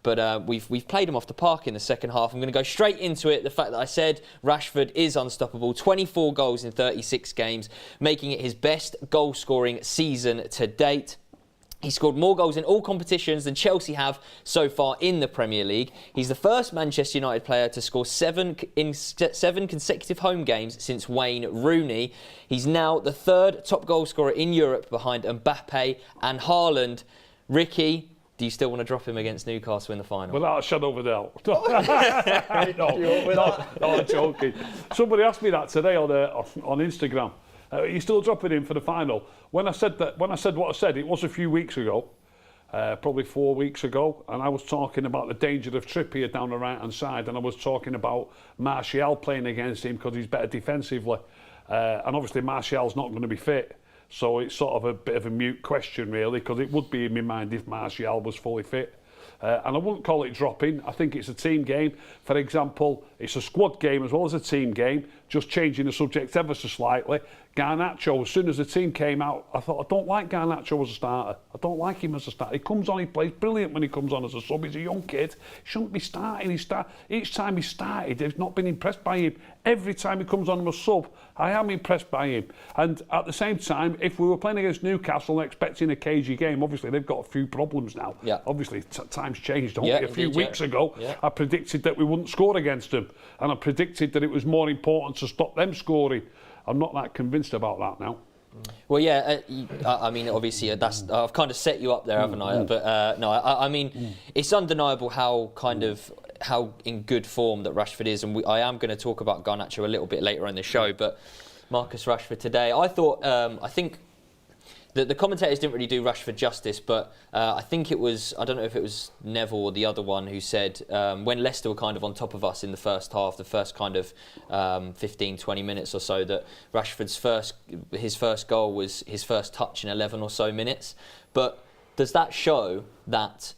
but we've played him off the park in the second half. I'm going to go straight into it. The fact that I said Rashford is unstoppable, 24 goals in 36 games, making it his best goal-scoring season to date. He scored more goals in all competitions than Chelsea have so far in the Premier League. He's the first Manchester United player to score 7 consecutive home games since Wayne Rooney. He's now the third top goal scorer in Europe behind Mbappe and Haaland. Ricky, do you still want to drop him against Newcastle in the final? Without a shadow of a doubt. No, I'm joking. Somebody asked me that today on Instagram. Are you still dropping him for the final? When I said what I said, it was a few weeks ago, probably 4 weeks ago, and I was talking about the danger of Trippier down the right-hand side, and I was talking about Martial playing against him because he's better defensively, and obviously Martial's not going to be fit, so it's sort of a bit of a mute question really, because it would be in my mind if Martial was fully fit. And I wouldn't call it dropping. I think it's a team game. For example, it's a squad game as well as a team game. Just changing the subject ever so slightly. Garnacho, as soon as the team came out, I thought, I don't like Garnacho as a starter. I don't like him as a starter. He comes on, he plays brilliant when he comes on as a sub. He's a young kid. He shouldn't be starting. Each time he started, I've not been impressed by him. Every time he comes on as a sub, I am impressed by him. And at the same time, if we were playing against Newcastle and expecting a cagey game, obviously they've got a few problems now. Yeah. Obviously, times changed, don't they? A few weeks ago, I predicted that we wouldn't score against them. And I predicted that it was more important to stop them scoring. I'm not that convinced about that now. Well, yeah, I mean, obviously, I've kind of set you up there, haven't I? But no, I mean, it's undeniable how in good form that Rashford is, and I am going to talk about Garnacho a little bit later in the show. But Marcus Rashford today, I think the commentators didn't really do Rashford justice, but I think it was, I don't know if it was Neville or the other one who said when Leicester were kind of on top of us in the first half, the first kind of 15, 20 minutes or so, that Rashford's his first goal was his first touch in 11 or so minutes. But does that show that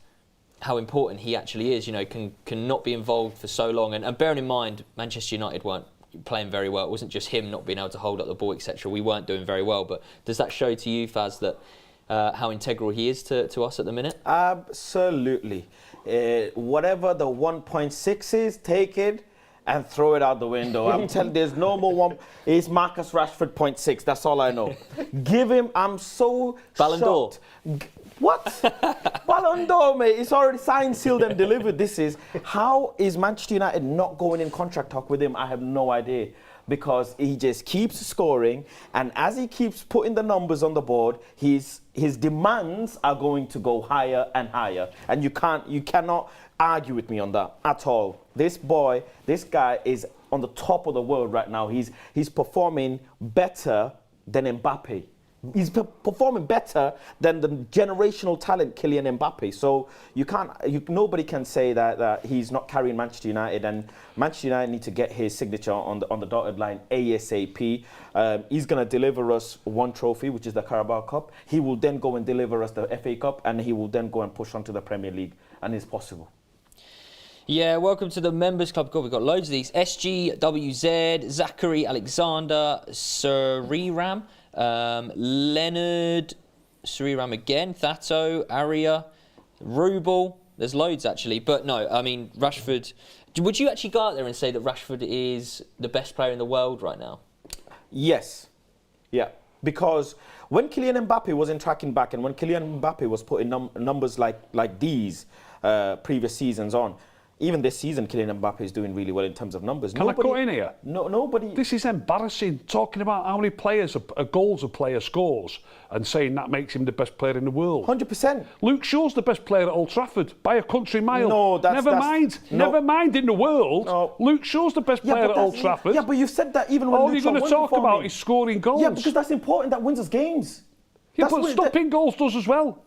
how important he actually is, can not be involved for so long? And bearing in mind, Manchester United weren't playing very well. It wasn't just him not being able to hold up the ball, etc. We weren't doing very well. But does that show to you, Faz, that how integral he is to us at the minute? Absolutely. Whatever the 1.6 is, take it and throw it out the window. I'm telling you, there's no more one. It's Marcus Rashford 0.6. That's all I know. Give him. I'm so Ballon d'Or. What? Ballon d'Or, mate. It's already signed, sealed, and delivered. How is Manchester United not going in contract talk with him? I have no idea. Because he just keeps scoring, and as he keeps putting the numbers on the board, his demands are going to go higher and higher. And you cannot argue with me on that at all. This guy is on the top of the world right now. He's performing better than Mbappe. He's performing better than the generational talent Kylian Mbappe. So nobody can say that he's not carrying Manchester United, and Manchester United need to get his signature on the dotted line ASAP. He's going to deliver us one trophy, which is the Carabao Cup. He will then go and deliver us the FA Cup, and he will then go and push on to the Premier League, and it's possible. Yeah, welcome to the Members Club. God, we've got loads of these. SGWZ, Zachary Alexander, Sriram, Leonard, Sriram again, Thato, Aria, Rubel. There's loads actually. But no, I mean, Rashford. Would you actually go out there and say that Rashford is the best player in the world right now? Yes. Yeah. Because when Kylian Mbappe was in tracking back, and when Kylian Mbappe was putting numbers like these previous seasons on, even this season, Kylian Mbappe is doing really well in terms of numbers. Can I cut in here? No, nobody. This is embarrassing. Talking about how many goals a player scores, and saying that makes him the best player in the world. 100%. Luke Shaw's the best player at Old Trafford by a country mile. No, never mind in the world. No. Luke Shaw's the best player at Old Trafford. Yeah, but you said that even when all you're going to talk about is scoring goals. Yeah, because that's important. That wins us games. Yeah, but stopping goals does as well.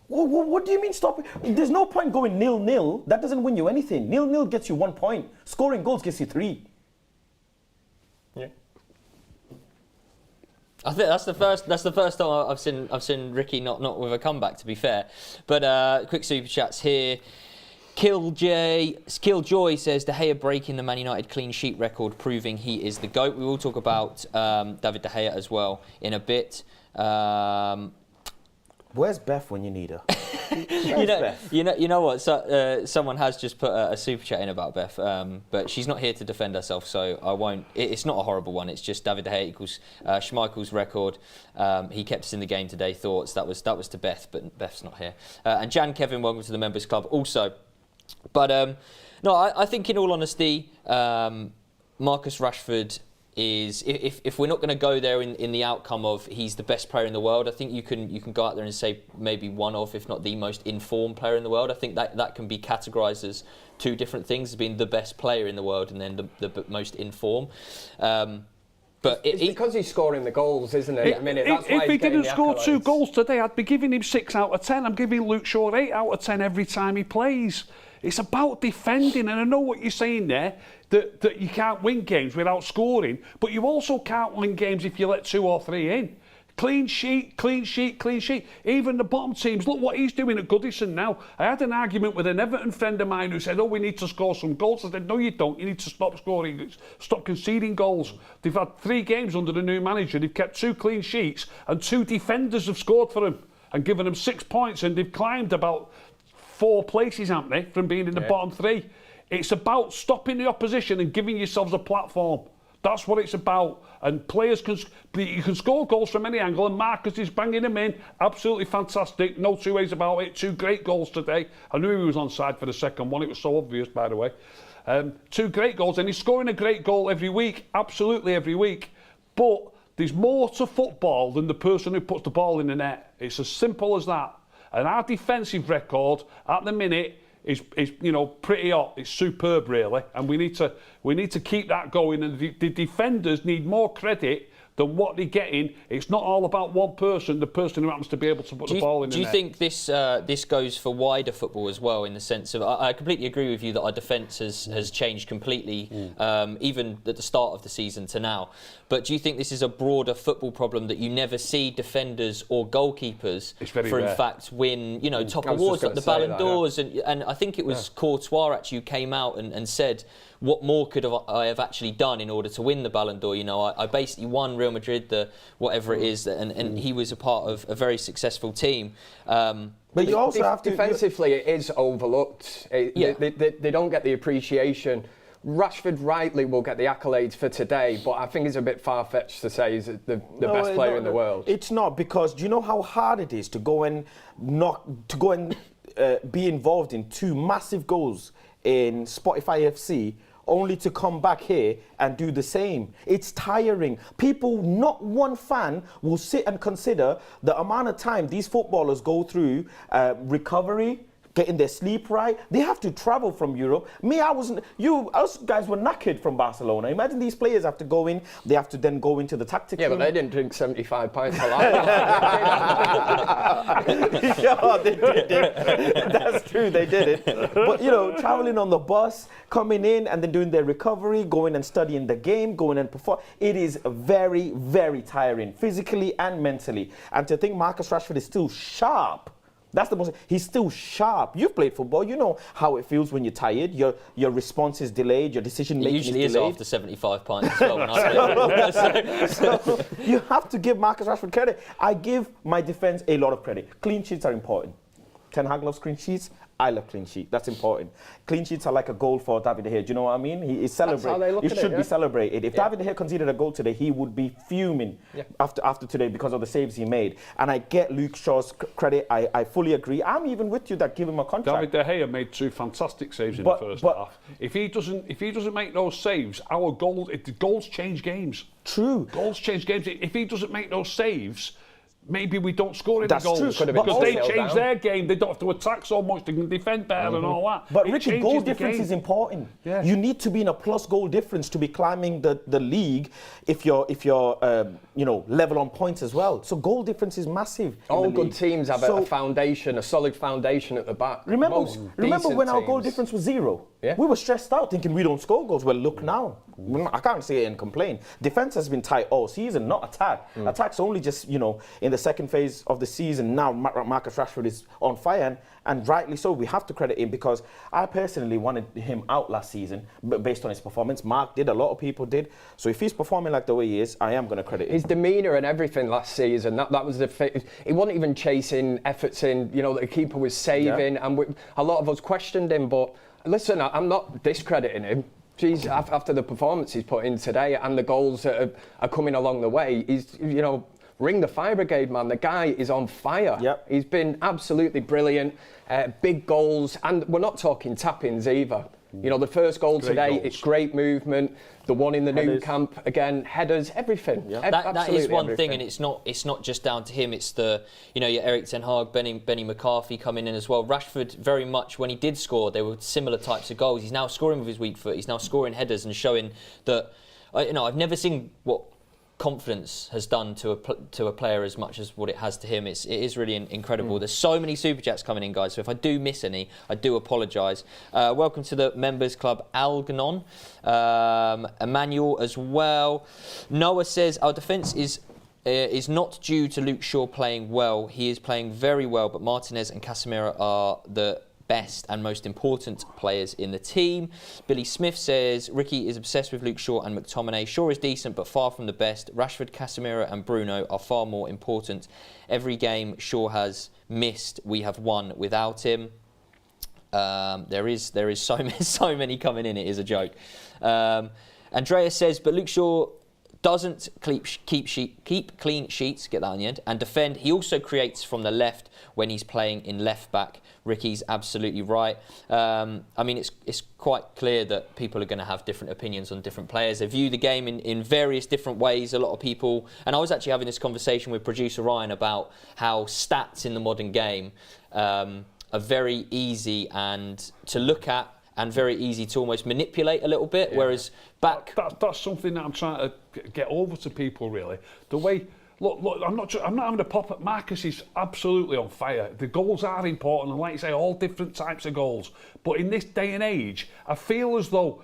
What do you mean stopping? There's no point going 0-0. That doesn't win you anything. 0-0 gets you 1 point. Scoring goals gets you 3. Yeah. I think that's the first time I've seen Ricky not with a comeback, to be fair. But quick super chats here. Killjoy says De Gea breaking the Man United clean sheet record, proving he is the GOAT. We will talk about David De Gea as well in a bit. Where's Beth when you need her? You know what? So, someone has just put a super chat in about Beth, but she's not here to defend herself, so I won't. It's not a horrible one. It's just David De Gea equals Schmeichel's record. He kept us in the game today. Thoughts that was to Beth, but Beth's not here. And Jan Kevin, welcome to the members club also. But no, I think in all honesty, Marcus Rashford is, if we're not going to go there in the outcome of he's the best player in the world, I think you can go out there and say maybe one of, if not the most informed player in the world. I think that can be categorised as two different things, as being the best player in the world and then the most informed. But it's because he's scoring the goals, isn't it? If he didn't score 2 goals today, I'd be giving him 6 out of 10. I'm giving Luke Shaw 8 out of 10 every time he plays. It's about defending, and I know what you're saying there, that you can't win games without scoring, but you also can't win games if you let 2 or 3 in. Clean sheet, clean sheet, clean sheet. Even the bottom teams, look what he's doing at Goodison now. I had an argument with an Everton friend of mine who said, we need to score some goals. I said, no, you don't. You need to stop scoring, stop conceding goals. They've had 3 games under the new manager. They've kept 2 clean sheets, and 2 defenders have scored for them and given them 6 points, and they've climbed about 4 places, haven't they, from being in the bottom 3. It's about stopping the opposition and giving yourselves a platform. That's what it's about. And players you can score goals from any angle, and Marcus is banging them in. Absolutely fantastic. No 2 ways about it. 2 great goals today. I knew he was onside for the second one. It was so obvious, by the way. 2 great goals, and he's scoring a great goal every week. Absolutely every week. But there's more to football than the person who puts the ball in the net. It's as simple as that. And our defensive record at the minute is pretty hot. It's superb, really, and we need to keep that going. And the defenders need more credit than what they're getting. It's not all about one person, the person who happens to be able to put the ball in the net. Do you think this goes for wider football as well, in the sense of, I completely agree with you that our defence has changed completely, even at the start of the season to now. But do you think this is a broader football problem, that you never see defenders or goalkeepers in fact win top awards like the Ballon d'Ors? And I think it was Courtois actually who came out and said, what more could I have actually done in order to win the Ballon d'Or? I basically won Real Madrid, whatever it is, and he was a part of a very successful team. But you also have to... Defensively, it is overlooked. They don't get the appreciation. Rashford rightly will get the accolades for today, but I think it's a bit far-fetched to say he's the best player in the world. It's not, because do you know how hard it is to go and be involved in 2 massive goals in Spotify FC, only to come back here and do the same? It's tiring. People, not one fan, will sit and consider the amount of time these footballers go through recovery, getting their sleep right. They have to travel from Europe. Us guys were knackered from Barcelona. Imagine these players have to go in, they have to then go into the tactics room. Yeah, but they didn't drink 75 pints for life. Yeah, they did. That's true, they did it. But, traveling on the bus, coming in and then doing their recovery, going and studying the game, going and perform. It is very, very tiring, physically and mentally. And to think Marcus Rashford is still sharp. That's the most. He's still sharp. You've played football. You know how it feels when you're tired. Your response is delayed. Your decision making is delayed. It usually is after 75 pints as well. When I so you have to give Marcus Rashford credit. I give my defence a lot of credit. Clean sheets are important. Ten Hag loves clean sheets. I love clean sheet. That's important. Clean sheets are like a goal for David De Gea. Do you know what I mean? He is celebrated. He should be celebrated. If David De Gea conceded a goal today, he would be fuming after today because of the saves he made. And I get Luke Shaw's credit. I fully agree. I'm even with you that give him a contract. David De Gea made 2 fantastic saves in the first half. If he doesn't make those saves, goals change games. True. Goals change games. If he doesn't make those saves, maybe we don't score any goals. That's true. Because they change their game. They don't have to attack so much. They can defend better and all that. But Richard, goal difference is important. Yeah. You need to be in a plus goal difference to be climbing the league if you're level on points as well. So goal difference is massive. All good teams have a foundation, a solid foundation at the back. Remember when our goal difference was 0? Yeah. We were stressed out thinking we don't score goals. Well, look now. I can't say it and complain. Defense has been tight all season, not attack. Attack's only just, in the second phase of the season. Now Marcus Rashford is on fire, and rightly so. We have to credit him, because I personally wanted him out last season, but based on his performance. Mark did, a lot of people did. So if he's performing like the way he is, I am going to credit him. His demeanour and everything last season, that was he wasn't even chasing efforts in, you know, that the keeper was saving, and a lot of us questioned him, but listen, I'm not discrediting him. Jeez, after the performance he's put in today and the goals that are coming along the way, he's, you know, ring the fire brigade, man. The guy is on fire. Yep. He's been absolutely brilliant. Big goals, and we're not talking tap-ins either. You know, the first goal today, it's great movement. The one in the new camp, again, headers, everything. Yeah. That is one thing, and it's not just down to him. It's the, you know, your Eric Ten Hag, Benny McCarthy coming in as well. Rashford, very much, when he did score, they were similar types of goals. He's now scoring with his weak foot. He's now scoring headers and showing that, you know, I've never seen what confidence has done to a player as much as what it has to him. It is really incredible. There's so many super chats coming in, guys, so if I do miss any, I do apologise. Welcome to the members club, Algernon, Emmanuel as well. Noah says our defence is not due to Luke Shaw playing well. He is playing very well, but Martinez and Casemiro are the best and most important players in the team. Billy Smith says Ricky is obsessed with Luke Shaw and McTominay. Shaw is decent but far from the best. Rashford, Casemiro and Bruno are far more important. Every game Shaw has missed, we have won without him. There is so many coming in, it is a joke. Andrea says, but Luke Shaw doesn't keep clean sheets, get that on the end, and defend. He also creates from the left when he's playing in left back. Ricky's absolutely right. I mean, it's quite clear that people are going to have different opinions on different players. They view the game in various different ways. A lot of people, and I was actually having this conversation with producer Ryan about how stats in the modern game are very easy and to look at, and very easy to almost manipulate a little bit, whereas back... That's something that I'm trying to get over to people, really. The way... Look, I'm not having a pop at Marcus. Is absolutely on fire. The goals are important, and like you say, all different types of goals. But in this day and age, I feel as though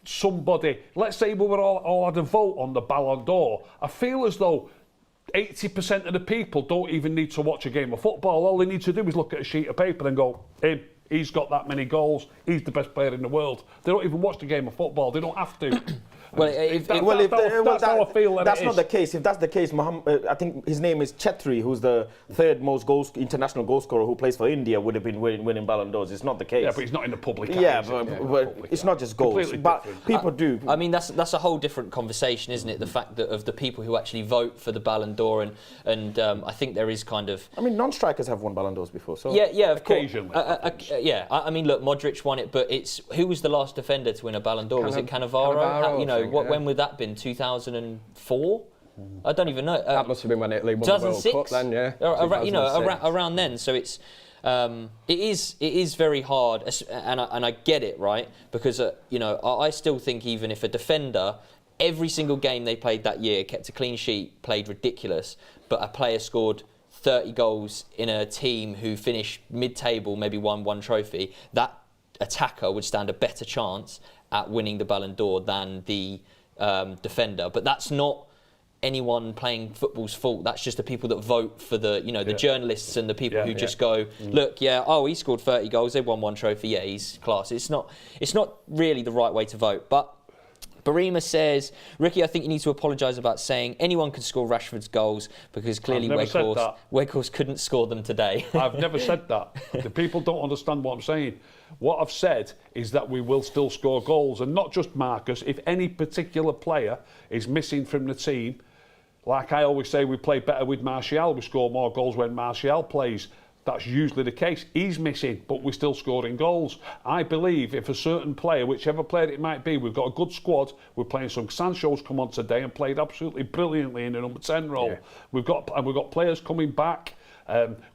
somebody... Let's say we were all had a vote on the Ballon d'Or. I feel as though 80% of the people don't even need to watch a game of football. All they need to do is look at a sheet of paper and go, him. He's got that many goals. He's the best player in the world. They don't even watch the game of football. They don't have to. That's how I feel. That's not the case. If that's the case, I think his name is Chetri, who's the third most international goal scorer who plays for India, would have been winning Ballon d'Ors. It's not the case. Yeah, but he's not in the public. Yeah, but it's not just goals. But people do. I mean, that's a whole different conversation, isn't it? The fact that of the people who actually vote for the Ballon d'Or, and I think there is kind of. I mean, non-strikers have won Ballon d'Ors before, so. Yeah, of course. Occasionally. Yeah, I mean, look, Modric won it, but who was the last defender to win a Ballon d'Or? Was it Cannavaro? You know, when would that been? 2004? I don't even know. That must have been when Italy won the World Cup then, yeah. Around then. So it is very hard, and I get it, right? Because I still think even if a defender, every single game they played that year, kept a clean sheet, played ridiculous, but a player scored 30 goals in a team who finished mid-table, maybe won one trophy, that attacker would stand a better chance at winning the Ballon d'Or than the defender. But that's not anyone playing football's fault. That's just the people that vote for the journalists and the people who just go, look, he scored 30 goals, they won one trophy, yeah, he's class. It's not really the right way to vote. But Barima says, Ricky, I think you need to apologise about saying anyone can score Rashford's goals because clearly Weghorst couldn't score them today. I've never said that. The people don't understand what I'm saying. What I've said is that we will still score goals, and not just Marcus. If any particular player is missing from the team, like I always say, we play better with Martial. We score more goals when Martial plays. That's usually the case. He's missing, but we're still scoring goals. I believe if a certain player, whichever player it might be, we've got a good squad. We're playing some Sancho's come on today and played absolutely brilliantly in the number 10 role. Yeah. We've got players coming back.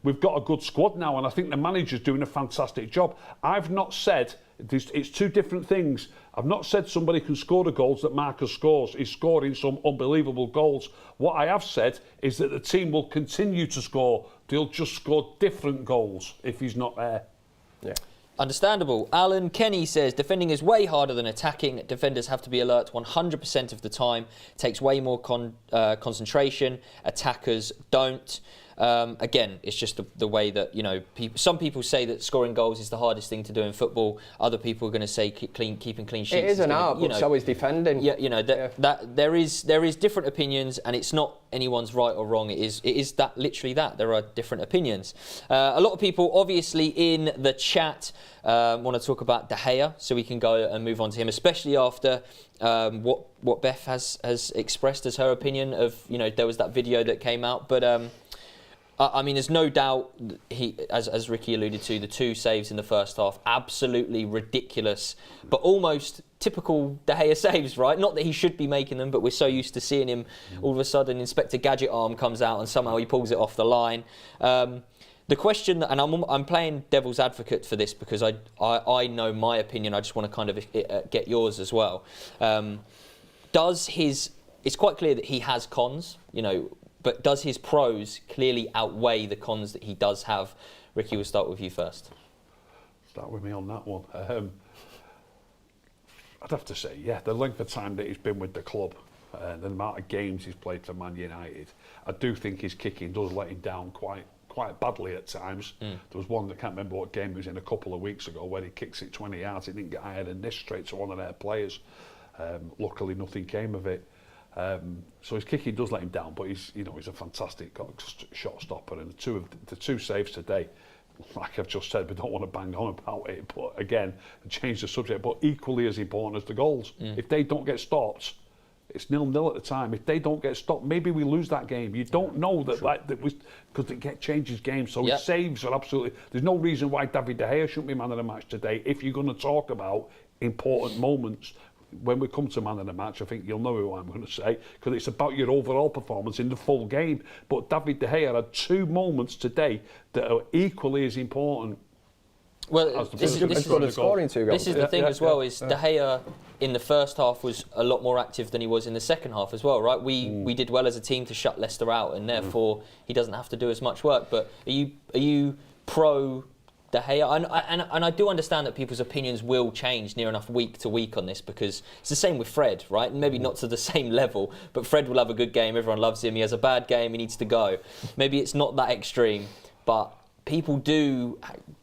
We've got a good squad now, and I think the manager's doing a fantastic job. I've not said, it's two different things. I've not said somebody can score the goals that Marcus scores. He's scoring some unbelievable goals. What I have said is that the team will continue to score. They'll just score different goals if he's not there. Yeah. Understandable. Alan Kenny says, defending is way harder than attacking. Defenders have to be alert 100% of the time. Takes way more concentration. Attackers don't. Again, it's just the way that, you know, some people say that scoring goals is the hardest thing to do in football. Other people are going to say keeping clean sheets. It is an art, but so is defending. Yeah, you know, that there is different opinions, and it's not anyone's right or wrong. It is that literally that there are different opinions. A lot of people, obviously, in the chat want to talk about De Gea, so we can go and move on to him, especially after what Beth has expressed as her opinion of, you know, there was that video that came out, but. I mean, there's no doubt he, as Ricky alluded to, the 2 saves in the first half, absolutely ridiculous, but almost typical De Gea saves, right? Not that he should be making them, but we're so used to seeing him. All of a sudden, Inspector Gadget arm comes out and somehow he pulls it off the line. The question, and I'm playing devil's advocate for this because I know my opinion. I just want to kind of get yours as well. It's quite clear that he has cons, you know. But does his pros clearly outweigh the cons that he does have? Ricky, we'll start with you first. Start with me on that one. I'd have to say, yeah, the length of time that he's been with the club, the amount of games he's played for Man United, I do think his kicking does let him down quite badly at times. There was one, I can't remember what game he was in a couple of weeks ago, where he kicks it 20 yards, he didn't get higher than this straight to one of their players. Luckily, nothing came of it. So his kicking does let him down, but he's a fantastic shot stopper, and the two saves today, like I've just said, we don't want to bang on about it, but again, change the subject, but equally as important as the goals. If they don't get stopped, it's 0-0 at the time. If they don't get stopped, maybe we lose that game. You don't know that, because it changes games. So his saves are absolutely. There's no reason why David De Gea shouldn't be man of the match today. If you're going to talk about important moments. When we come to man of the match, I think you'll know who I'm going to say, because it's about your overall performance in the full game. But David De Gea had 2 moments today that are equally as important. Well, this is the thing as well, is De Gea in the first half was a lot more active than he was in the second half as well, right? We did well as a team to shut Leicester out, and therefore he doesn't have to do as much work. But are you pro De Gea? And I do understand that people's opinions will change near enough week to week on this, because it's the same with Fred, right? Maybe not to the same level, but Fred will have a good game, everyone loves him. He has a bad game, he needs to go. Maybe it's not that extreme, but people do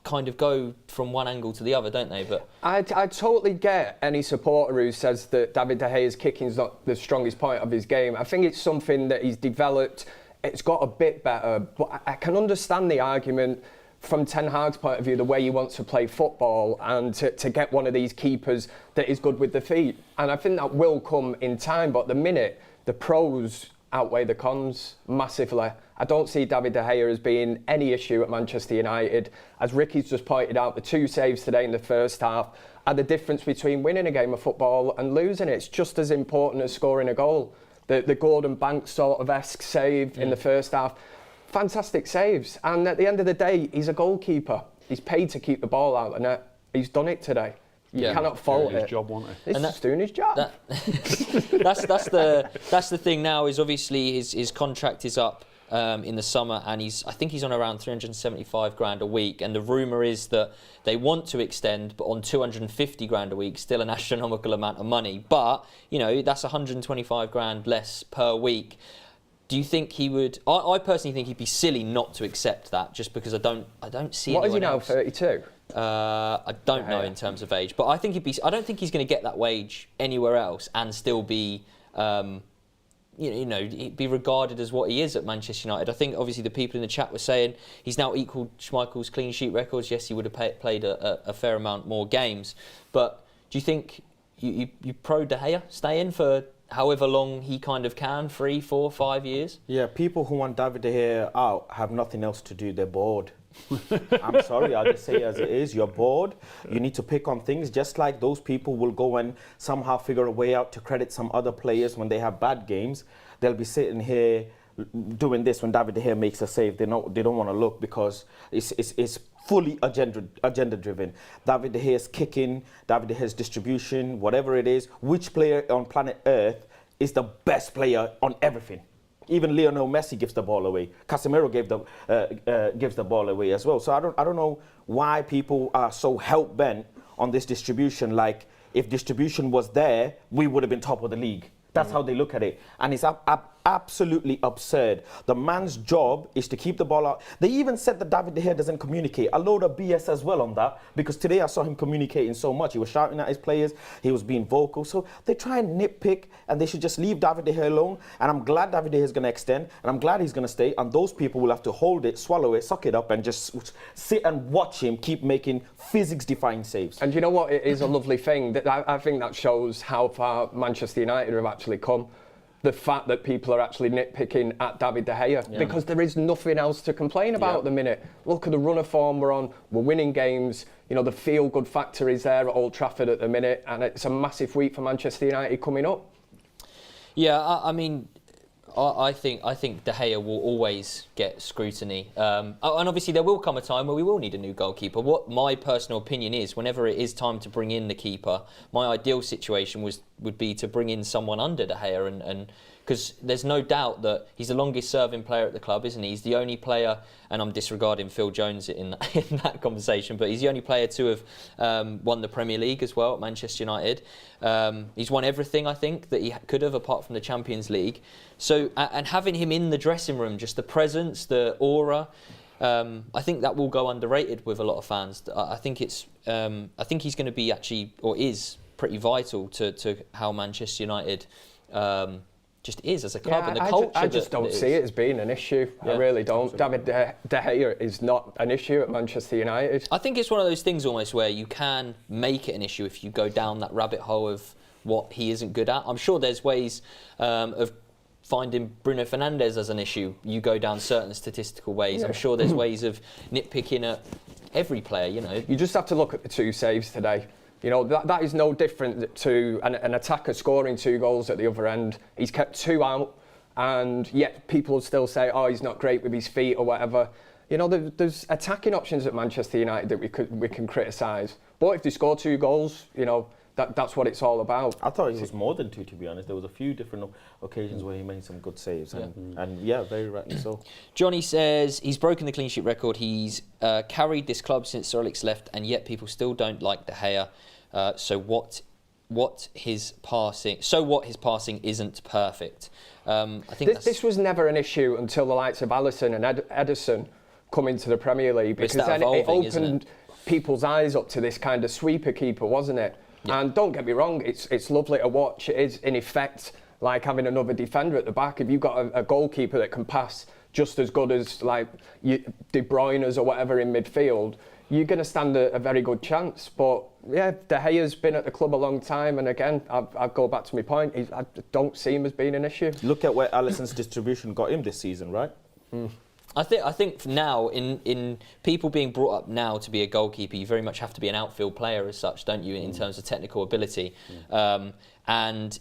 kind of go from one angle to the other, don't they? But I totally get any supporter who says that David De Gea's kicking is not the strongest point of his game. I think it's something that he's developed. It's got a bit better, but I can understand the argument from Ten Hag's point of view, the way he wants to play football, and to get one of these keepers that is good with the feet. And I think that will come in time, but at the minute, the pros outweigh the cons massively. I don't see David De Gea as being any issue at Manchester United. As Ricky's just pointed out, the 2 saves today in the first half are the difference between winning a game of football and losing it. It's just as important as scoring a goal. The Gordon Banks sort of esque save in the first half. Fantastic saves, and at the end of the day, he's a goalkeeper. He's paid to keep the ball out of the net. He's done it today. You cannot fault it. His job, wasn't it? He's doing his job. That's the thing now. Is obviously his contract is up in the summer, and I think he's on around 375 grand a week. And the rumour is that they want to extend, but on 250 grand a week, still an astronomical amount of money. But you know, that's 125 grand less per week. Do you think he would? I personally think he'd be silly not to accept that, just because I don't see. What is he now? Else. 32. I don't know in terms of age, but I don't think he's going to get that wage anywhere else and still be, be regarded as what he is at Manchester United. I think obviously the people in the chat were saying he's now equalled Schmeichel's clean sheet records. Yes, he would have played a fair amount more games, but do you think you pro De Gea stay in for however long he kind of can, 3, 4, 5 years? Yeah, people who want David De Gea out have nothing else to do. They're bored. I'm sorry, I'll just say it as it is. You're bored. You need to pick on things, just like those people will go and somehow figure a way out to credit some other players when they have bad games. They'll be sitting here doing this when David De Gea makes a save. They don't want to look, because it's fully agenda driven. David De Gea's kicking, David De Gea's distribution, whatever it is, which player on planet Earth is the best player on everything? Even Lionel Messi gives the ball away. Casemiro gives the ball away as well. So I don't know why people are so hell-bent on this distribution. Like, if distribution was there, we would have been top of the league. That's how they look at it. And it's absolutely absurd. The man's job is to keep the ball out. They even said that David De Gea doesn't communicate. A load of BS as well on that, because today I saw him communicating so much. He was shouting at his players. He was being vocal. So they try and nitpick, and they should just leave David De Gea alone. And I'm glad David De Gea is going to extend, and I'm glad he's going to stay. And those people will have to hold it, swallow it, suck it up, and just sit and watch him keep making physics-defying saves. And you know what? It is a lovely thing. I think that shows how far Manchester United have actually come. The fact that people are actually nitpicking at David De Gea, because there is nothing else to complain about at the minute. Look at the run of form we're on. We're winning games. You know, the feel-good factor is there at Old Trafford at the minute, and it's a massive week for Manchester United coming up. Yeah, I mean, I think De Gea will always get scrutiny, and obviously there will come a time where we will need a new goalkeeper. What my personal opinion is, whenever it is time to bring in the keeper, my ideal situation would be to bring in someone under De Gea, and because there's no doubt that he's the longest serving player at the club, isn't he? He's the only player, and I'm disregarding Phil Jones in that conversation, but he's the only player to have won the Premier League as well at Manchester United. He's won everything, I think, that he could have, apart from the Champions League. So, and having him in the dressing room, just the presence, the aura, I think that will go underrated with a lot of fans. I think he's going to be actually, or is, pretty vital to how Manchester United just is as a club, and the culture. I just don't see it as being an issue. I really don't. David De Gea is not an issue at Manchester United. I think it's one of those things almost where you can make it an issue if you go down that rabbit hole of what he isn't good at. I'm sure there's ways of finding Bruno Fernandes as an issue. You go down certain statistical ways. I'm sure there's ways of nitpicking at every player, you know. You just have to look at the 2 saves today. You know, that is no different to an attacker scoring 2 goals at the other end. He's kept 2 out, and yet people will still say, oh, he's not great with his feet or whatever. You know, there's attacking options at Manchester United that we can criticise. But if they score 2 goals, you know, that's what it's all about. I thought it was more than 2, to be honest. There was a few different occasions where he made some good saves, and very rightly so. Johnny says he's broken the clean sheet record. He's carried this club since Sir Alex left, and yet people still don't like De Gea. So what his passing isn't perfect. I think this was never an issue until the likes of Alisson and Ederson come into the Premier League, because then it opened people's eyes up to this kind of sweeper keeper, wasn't it? Yeah. And don't get me wrong, it's lovely to watch. It is in effect like having another defender at the back. If you've got a goalkeeper that can pass just as good as like De Bruyne's or whatever in midfield, you're going to stand a very good chance. But yeah, De Gea's been at the club a long time, and again, I go back to my point, I don't see him as being an issue. Look at where Alisson's distribution got him this season, right? I think now, in people being brought up now to be a goalkeeper, you very much have to be an outfield player as such, don't you, in terms of technical ability. And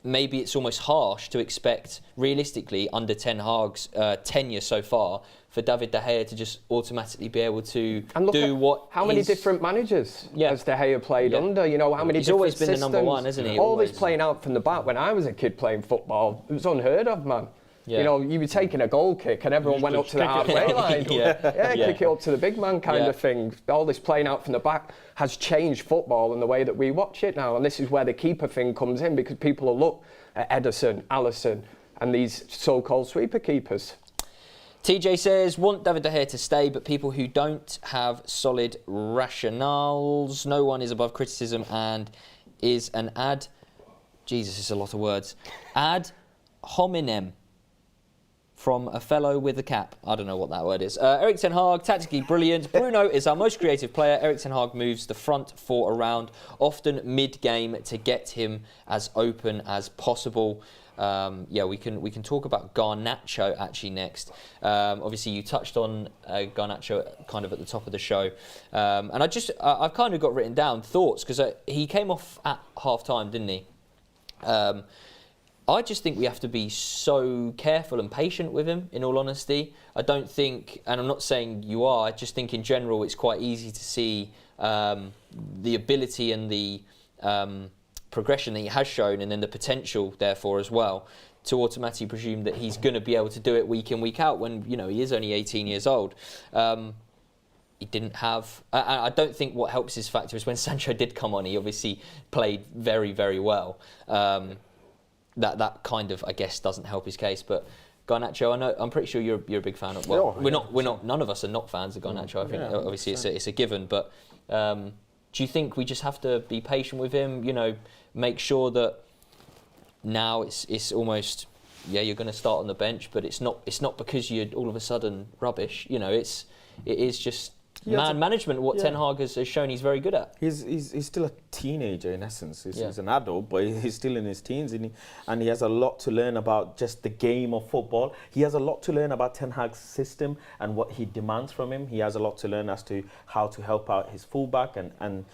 maybe it's almost harsh to expect, realistically, under Ten Hag's tenure so far, for David De Gea to just automatically be able to do what. How many different managers has De Gea played under? You know, how many? He's always been systems? the number one, hasn't he? All this playing out from the back. When I was a kid playing football, it was unheard of, man. Yeah. You know, you were taking a goal kick and everyone went up to the halfway line. Kick it up to the big man kind of thing. All this playing out from the back has changed football and the way that we watch it now. And this is where the keeper thing comes in, because people will look at Ederson, Alisson, and these so-called sweeper keepers. TJ says, want David De Gea to stay, but people who don't have solid rationales. No one is above criticism and is an Jesus, it's a lot of words. Ad hominem. From a fellow with a cap. I don't know what that word is. Erik Ten Hag, tactically brilliant. Bruno is our most creative player. Erik Ten Hag moves the front 4 around, often mid-game, to get him as open as possible. We can talk about Garnacho actually next. Obviously, you touched on Garnacho kind of at the top of the show. And I've kind of got written down thoughts, because he came off at half-time, didn't he? I just think we have to be so careful and patient with him, in all honesty. I don't think, and I'm not saying you are, I just think in general it's quite easy to see the ability and the progression that he has shown, and then the potential, therefore, as well. to automatically presume that he's going to be able to do it week in, week out when, you know, he is only 18 years old. He didn't have... I don't think what helps his factor is when Sancho did come on, he obviously played very, very well. That kind of, I guess, doesn't help his case. But Garnacho, I'm pretty sure you're a big fan of... Well, we're not. None of us are not fans of Garnacho. I think obviously it's a given. But do you think we just have to be patient with him? You know, make sure that now it's almost, you're going to start on the bench, but it's not because you're all of a sudden rubbish. You know, it is just management. What Ten Hag has shown he's very good at. He's still a teenager in essence. He's an adult, but he's still in his teens, and he has a lot to learn about just the game of football. He has a lot to learn about Ten Hag's system and what he demands from him. He has a lot to learn as to how to help out his fullback and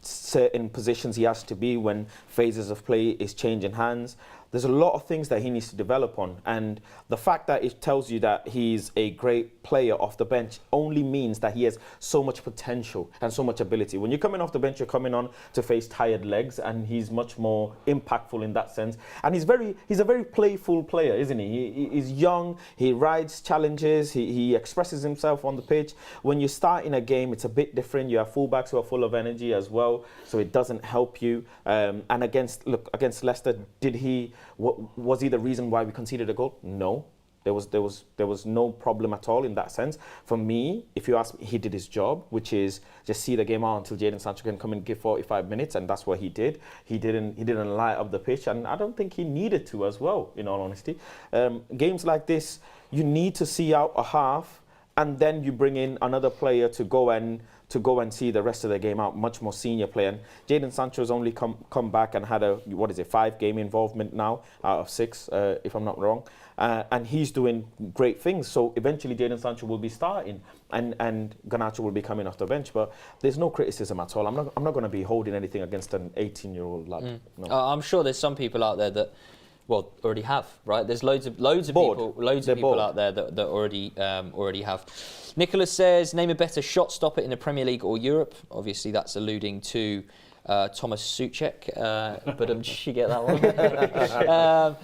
certain positions he has to be when phases of play is changing hands. There's a lot of things that he needs to develop on, and the fact that it tells you that he's a great player off the bench only means that he has so much potential and so much ability. When you're coming off the bench, you're coming on to face tired legs, and he's much more impactful in that sense. And he's a very playful player, isn't he? He's young, he rides challenges, he expresses himself on the pitch. When you start in a game, it's a bit different. You have fullbacks who are full of energy as well, so it doesn't help you. And against Leicester, was he the reason why we conceded a goal? No. There was no problem at all in that sense. For me, if you ask me, he did his job, which is just see the game out until Jadon Sancho can come and give 45 minutes, and that's what he did. He didn't light up the pitch, and I don't think he needed to as well, in all honesty. Games like this, you need to see out a half, and then you bring in another player to go and see the rest of the game out, much more senior player. And Jadon Sancho's only come back and had a 5-game involvement now out of 6, if I'm not wrong. And he's doing great things. So eventually Jadon Sancho will be starting and Garnacho will be coming off the bench. But there's no criticism at all. I'm not going to be holding anything against an 18-year-old lad. No. I'm sure there's some people out there that already have, right? There's loads of people out there that already have. Nicholas says, name a better shot stopper in the Premier League or Europe. Obviously, that's alluding to Thomas Souček, but did you get that one?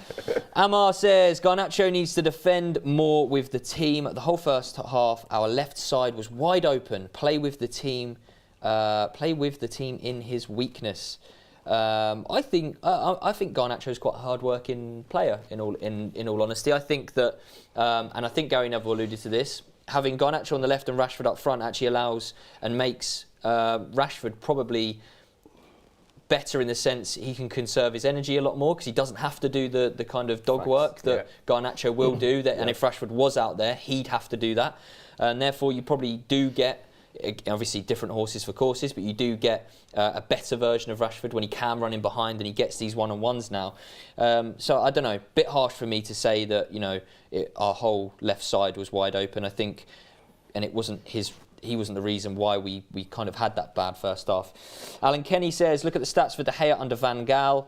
Amar says, Garnacho needs to defend more with the team. The whole first half, our left side was wide open. Play with the team in his weakness. I think Garnacho is quite a hard-working player. In all honesty, I think that, and I think Gary Neville alluded to this. Having Garnacho on the left and Rashford up front actually allows and makes Rashford probably better in the sense he can conserve his energy a lot more because he doesn't have to do the kind of dog work that Garnacho will do. And if Rashford was out there, he'd have to do that, and therefore you probably do get. Obviously different horses for courses, but you do get a better version of Rashford when he can run in behind and he gets these one-on-ones now. So I don't know, bit harsh for me to say that, you know, our whole left side was wide open. I think, and he wasn't the reason why we kind of had that bad first half. Alan Kenny says, look at the stats for De Gea under Van Gaal.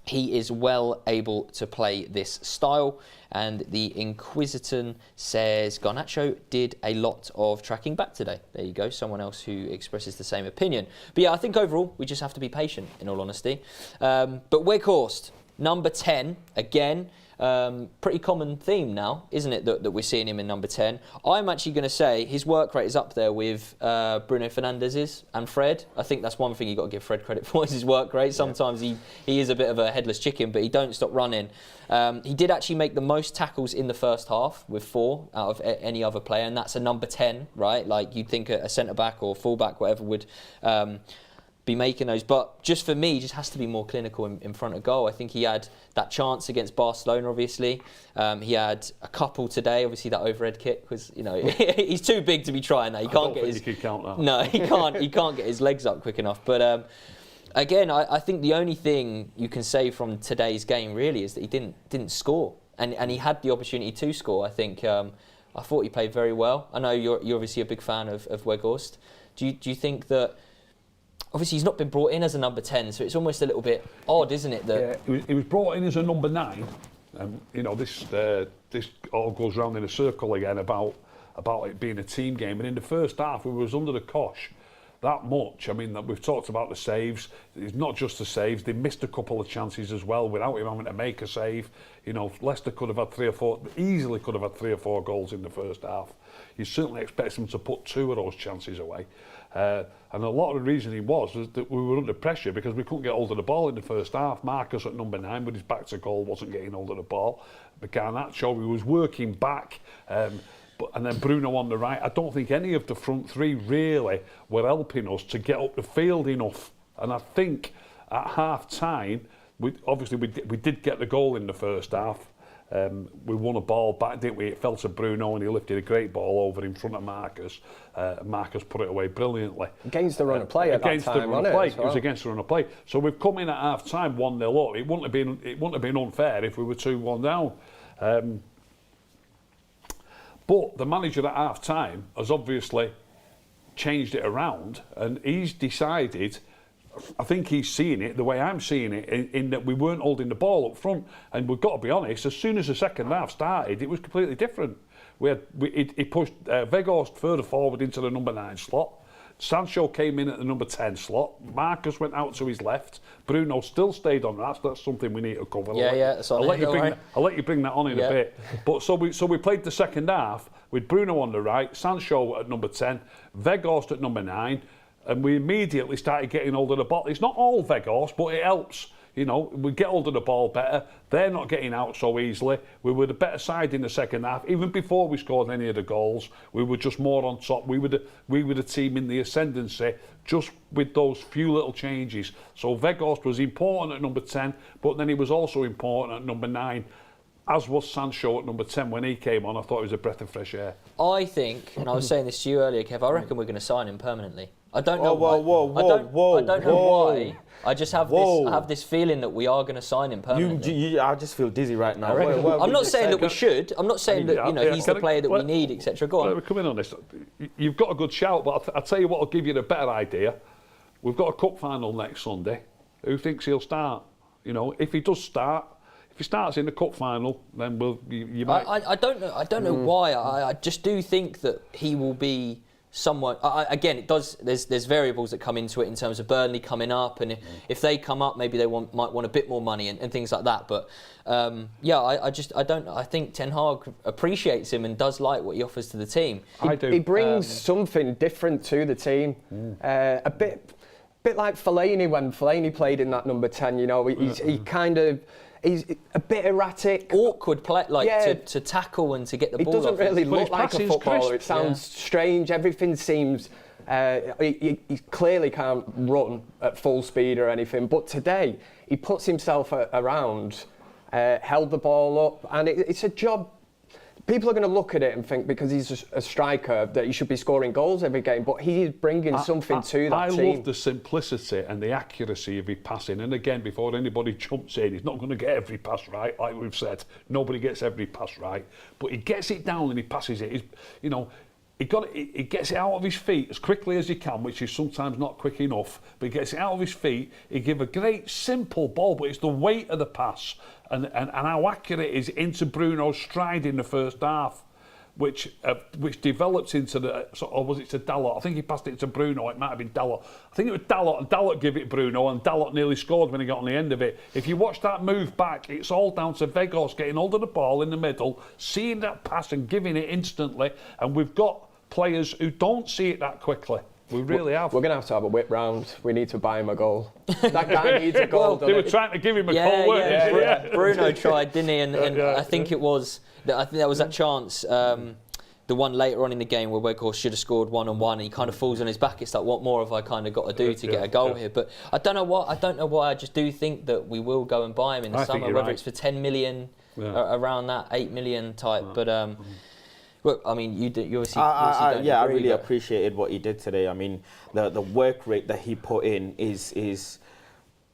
He is well able to play this style. And the Inquisiton says Garnacho did a lot of tracking back today. There you go, someone else who expresses the same opinion. But yeah, I think overall we just have to be patient, in all honesty. But Weghorst, number 10, again, pretty common theme now, isn't it, that we're seeing him in number 10. I'm actually going to say his work rate is up there with Bruno Fernandes's and Fred. I think that's one thing you've got to give Fred credit for, is his work rate. Sometimes he is a bit of a headless chicken, but he don't stop running. He did actually make the most tackles in the first half with 4 out of any other player, and that's a number 10, right? Like you'd think a centre-back or full-back, whatever, would be making those. But just for me, he just has to be more clinical in front of goal. I think he had that chance against Barcelona, obviously. He had a couple today. Obviously, that overhead kick was, you know, he's too big to be trying that. He can't get his... You could count that. No, he can't. He can't get his legs up quick enough. But again, I think the only thing you can say from today's game really is that he didn't score, and he had the opportunity to score. I think I thought he played very well. I know you're obviously a big fan of Weghorst. Do you think that? Obviously, he's not been brought in as a number 10, so it's almost a little bit odd, isn't it? That he was brought in as a number 9. You know, this all goes round in a circle again about it being a team game. And in the first half, we was under the cosh that much. I mean, we've talked about the saves. It's not just the saves. They missed a couple of chances as well without him having to make a save. You know, Leicester could have had 3 or 4, easily could have had 3 or 4 goals in the first half. You certainly expect them to put 2 of those chances away. And a lot of the reason was that we were under pressure because we couldn't get hold of the ball in the first half. Marcus at number 9 with his back to goal wasn't getting hold of the ball. But Garnacho, he was working back. And then Bruno on the right. I don't think any of the front 3 really were helping us to get up the field enough. And I think at half-time, we did get the goal in the first half. We won a ball back, didn't we? It fell to Bruno and he lifted a great ball over in front of Marcus. Marcus put it away brilliantly. Against the run of play at that time, wasn't it? It was against the run of play. So we've come in at half-time 1-0 up. It wouldn't have been unfair if we were 2-1 down. But the manager at half-time has obviously changed it around and he's decided, I think he's seeing it the way I'm seeing it, in that we weren't holding the ball up front. And we've got to be honest, as soon as the second half started, it was completely different. He pushed Weghorst further forward into the number 9 slot. Sancho came in at the number 10 slot. Marcus went out to his left. Bruno still stayed on that. So that's something we need to cover. I'll let you bring that on in a bit. But so we played the second half with Bruno on the right, Sancho at number 10, Weghorst at number 9, and we immediately started getting hold of the ball. It's not all Weghorst, but it helps. You know, we get hold of the ball better. They're not getting out so easily. We were the better side in the second half. Even before we scored any of the goals, we were just more on top. We were the team in the ascendancy, just with those few little changes. So Weghorst was important at number 10, but then he was also important at number 9. As was Sancho at number 10 when he came on. I thought it was a breath of fresh air. I think, and I was saying this to you earlier, Kev, I reckon we're going to sign him permanently. I don't know why. I don't know why. I just have this. I have this feeling that we are going to sign him permanently. I just feel dizzy right now. I'm not saying that we should. I'm not saying that he's the player that we need, etc. Go on. Come in on this. You've got a good shout, but I'll tell you what will give you the better idea. We've got a cup final next Sunday. Who thinks he'll start? You know, if he does start. If he starts in the cup final, then you might. I don't know. I don't know why. I just do think that he will be somewhat. Again, it does. There's variables that come into it in terms of Burnley coming up, and if they come up, maybe they might want a bit more money and things like that. But I think Ten Hag appreciates him and does like what he offers to the team. I do. He brings something different to the team. A bit like Fellaini when Fellaini played in that number 10. You know, he's a bit erratic. Awkward play, to tackle and to get the ball off. He doesn't really look like a footballer. It sounds strange. Everything seems... he clearly can't run at full speed or anything. But today, he puts himself around, held the ball up, and it's a job... People are going to look at it and think because he's a striker that he should be scoring goals every game, but he is bringing something to that team. I love the simplicity and the accuracy of his passing. And again, before anybody jumps in, he's not going to get every pass right, like we've said. Nobody gets every pass right, but he gets it down and he passes it. He gets it out of his feet as quickly as he can, which is sometimes not quick enough, but he gets it out of his feet. He gives a great simple ball, but it's the weight of the pass and how accurate it is into Bruno's stride in the first half, which developed into or was it to Dalot? I think he passed it to Bruno. It might have been Dalot. I think it was Dalot, and Dalot gave it Bruno, and Dalot nearly scored when he got on the end of it. If you watch that move back, it's all down to Weghorst getting hold of the ball in the middle, seeing that pass and giving it instantly, and we've got players who don't see it that quickly. We really have. We're going to have a whip round. We need to buy him a goal. That guy needs a goal. They were trying to give him a goal, weren't they? Bruno tried, didn't he? And I think it was. I think there was that chance. The one later on in the game where Weghorst should have scored 1-on-1, and he kind of falls on his back. It's like, what more have I kind of got to do to get a goal here? But I don't know why. I just do think that we will go and buy him in the summer, whether it's for 10 million, around that 8 million type. But. Well, I mean, you obviously I really appreciated what he did today. I mean, the work rate that he put in is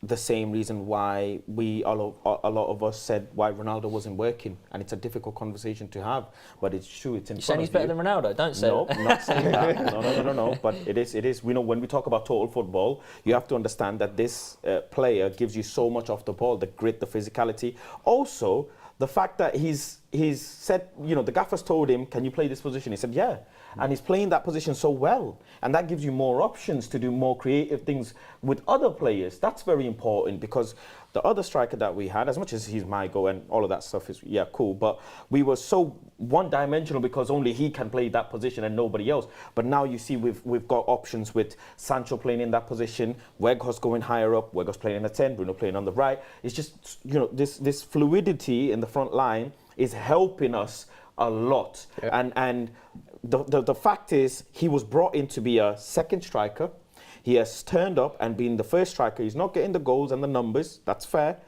the same reason why a lot of us said why Ronaldo wasn't working, and it's a difficult conversation to have. But it's true. It's in front of you. Saying he's better than Ronaldo? Don't say that. No, I'm not saying that. No. But it is. We know when we talk about total football, you have to understand that this player gives you so much off the ball: the grit, the physicality, also. The fact that he's said, the gaffers told him, can you play this position? He said, yeah. and he's playing that position so well. And that gives you more options to do more creative things with other players. That's very important, because the other striker that we had, as much as he's my goal and all of that stuff is, yeah, cool, but we were so one-dimensional because only he can play that position and nobody else. But now you see we've got options with Sancho playing in that position, Weghorst going higher up, Weghorst playing in the 10, Bruno playing on the right. It's just, you know, this fluidity in the front line is helping us a lot. Yeah. And the fact is, he was brought in to be a second striker. He has turned up and been the first striker. He's not getting the goals and the numbers, that's fair.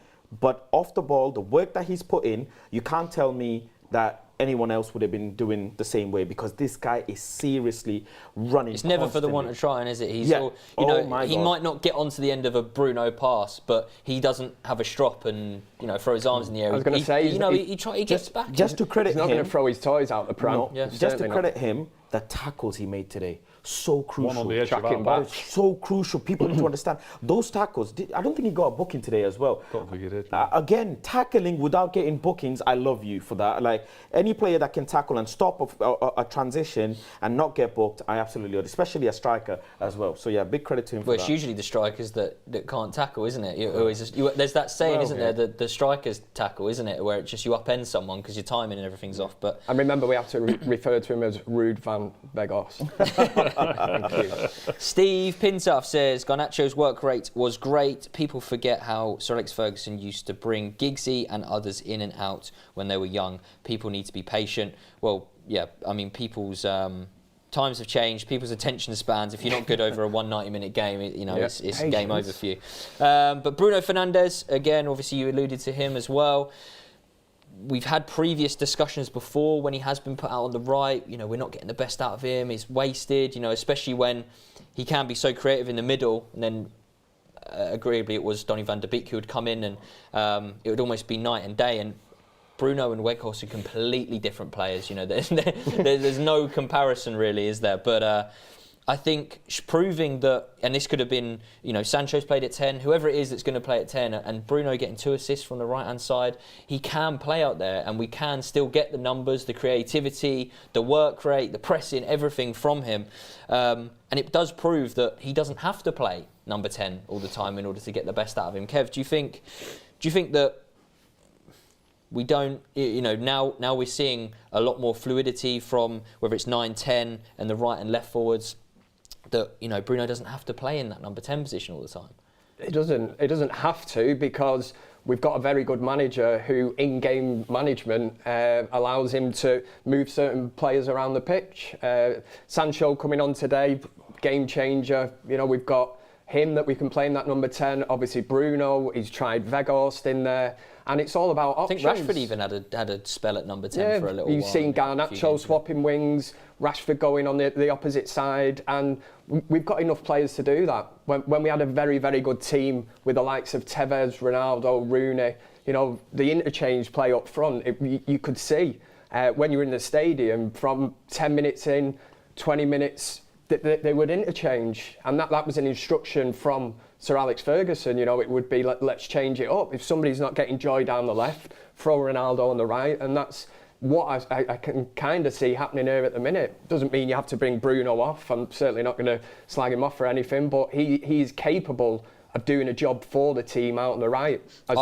But off the ball, the work that he's put in, you can't tell me that anyone else would have been doing the same way, because this guy is seriously running. It's never for the want of trying, is it? He's all, you know, he might not get onto the end of a Bruno pass, but he doesn't have a strop and, you know, throw his arms in the air. I was going to say, you know, he gets back. Just to credit him, he's not going to throw his toys out the pram. No, just to credit him, the tackles he made today, so crucial. One on the edge of Tracking back. So crucial. People need to understand those tackles. I don't think he got a booking today as well. Don't think he did. Again, tackling without getting bookings, I love you for that. Like, any player that can tackle and stop a transition and not get booked, I absolutely love, especially a striker as well. So yeah, big credit to him for that. Well, it's usually the strikers that can't tackle, isn't it? There's that saying, isn't there? The strikers tackle, isn't it? Where it's just you upend someone because your timing and everything's off. But I remember we have to refer to him as Rude van Weghorst. Thank you. Steve Pintuff says Garnacho's work rate was great. People forget how Sir Alex Ferguson used to bring Giggsy and others in and out when they were young. People need to be patient. Well, yeah, I mean, people's times have changed. People's attention spans. If you're not good over a 190-minute game, you know, it's game over for you. But Bruno Fernandes, again, obviously you alluded to him as well. We've had previous discussions before when he has been put out on the right. You know, we're not getting the best out of him. He's wasted, you know, especially when he can be so creative in the middle. And then, agreeably, it was Donny van de Beek who would come in and it would almost be night and day. And Bruno and Weghorst are completely different players. You know, there's no comparison really, is there? But I think proving that, and this could have been, you know, Sancho's played at 10, whoever it is that's going to play at 10, and Bruno getting 2 assists from the right-hand side, he can play out there, and we can still get the numbers, the creativity, the work rate, the pressing, everything from him. And it does prove that he doesn't have to play number 10 all the time in order to get the best out of him. Kev, do you think that we don't, you know, now we're seeing a lot more fluidity from whether it's 9, 10 and the right and left forwards, that, you know, Bruno doesn't have to play in that number 10 position all the time? It doesn't have to, because we've got a very good manager who, in-game management, allows him to move certain players around the pitch. Sancho coming on today, game changer. You know, we've got him that we can play in that number 10. Obviously Bruno, he's tried Weghorst in there. And it's all about options. I think Rashford even had a spell at number 10 for a little while. You've seen Garnacho swapping wings, Rashford going on the opposite side, and we've got enough players to do that. When we had a very, very good team with the likes of Tevez, Ronaldo, Rooney, you know, the interchange play up front, you could see when you were in the stadium, from 10 minutes in, 20 minutes, they would interchange. And that was an instruction from Sir Alex Ferguson. You know, it would be, let's change it up. If somebody's not getting joy down the left, throw Ronaldo on the right. And that's what I can kind of see happening here at the minute. Doesn't mean you have to bring Bruno off. I'm certainly not going to slag him off for anything, but he's capable of doing a job for the team out on the right. As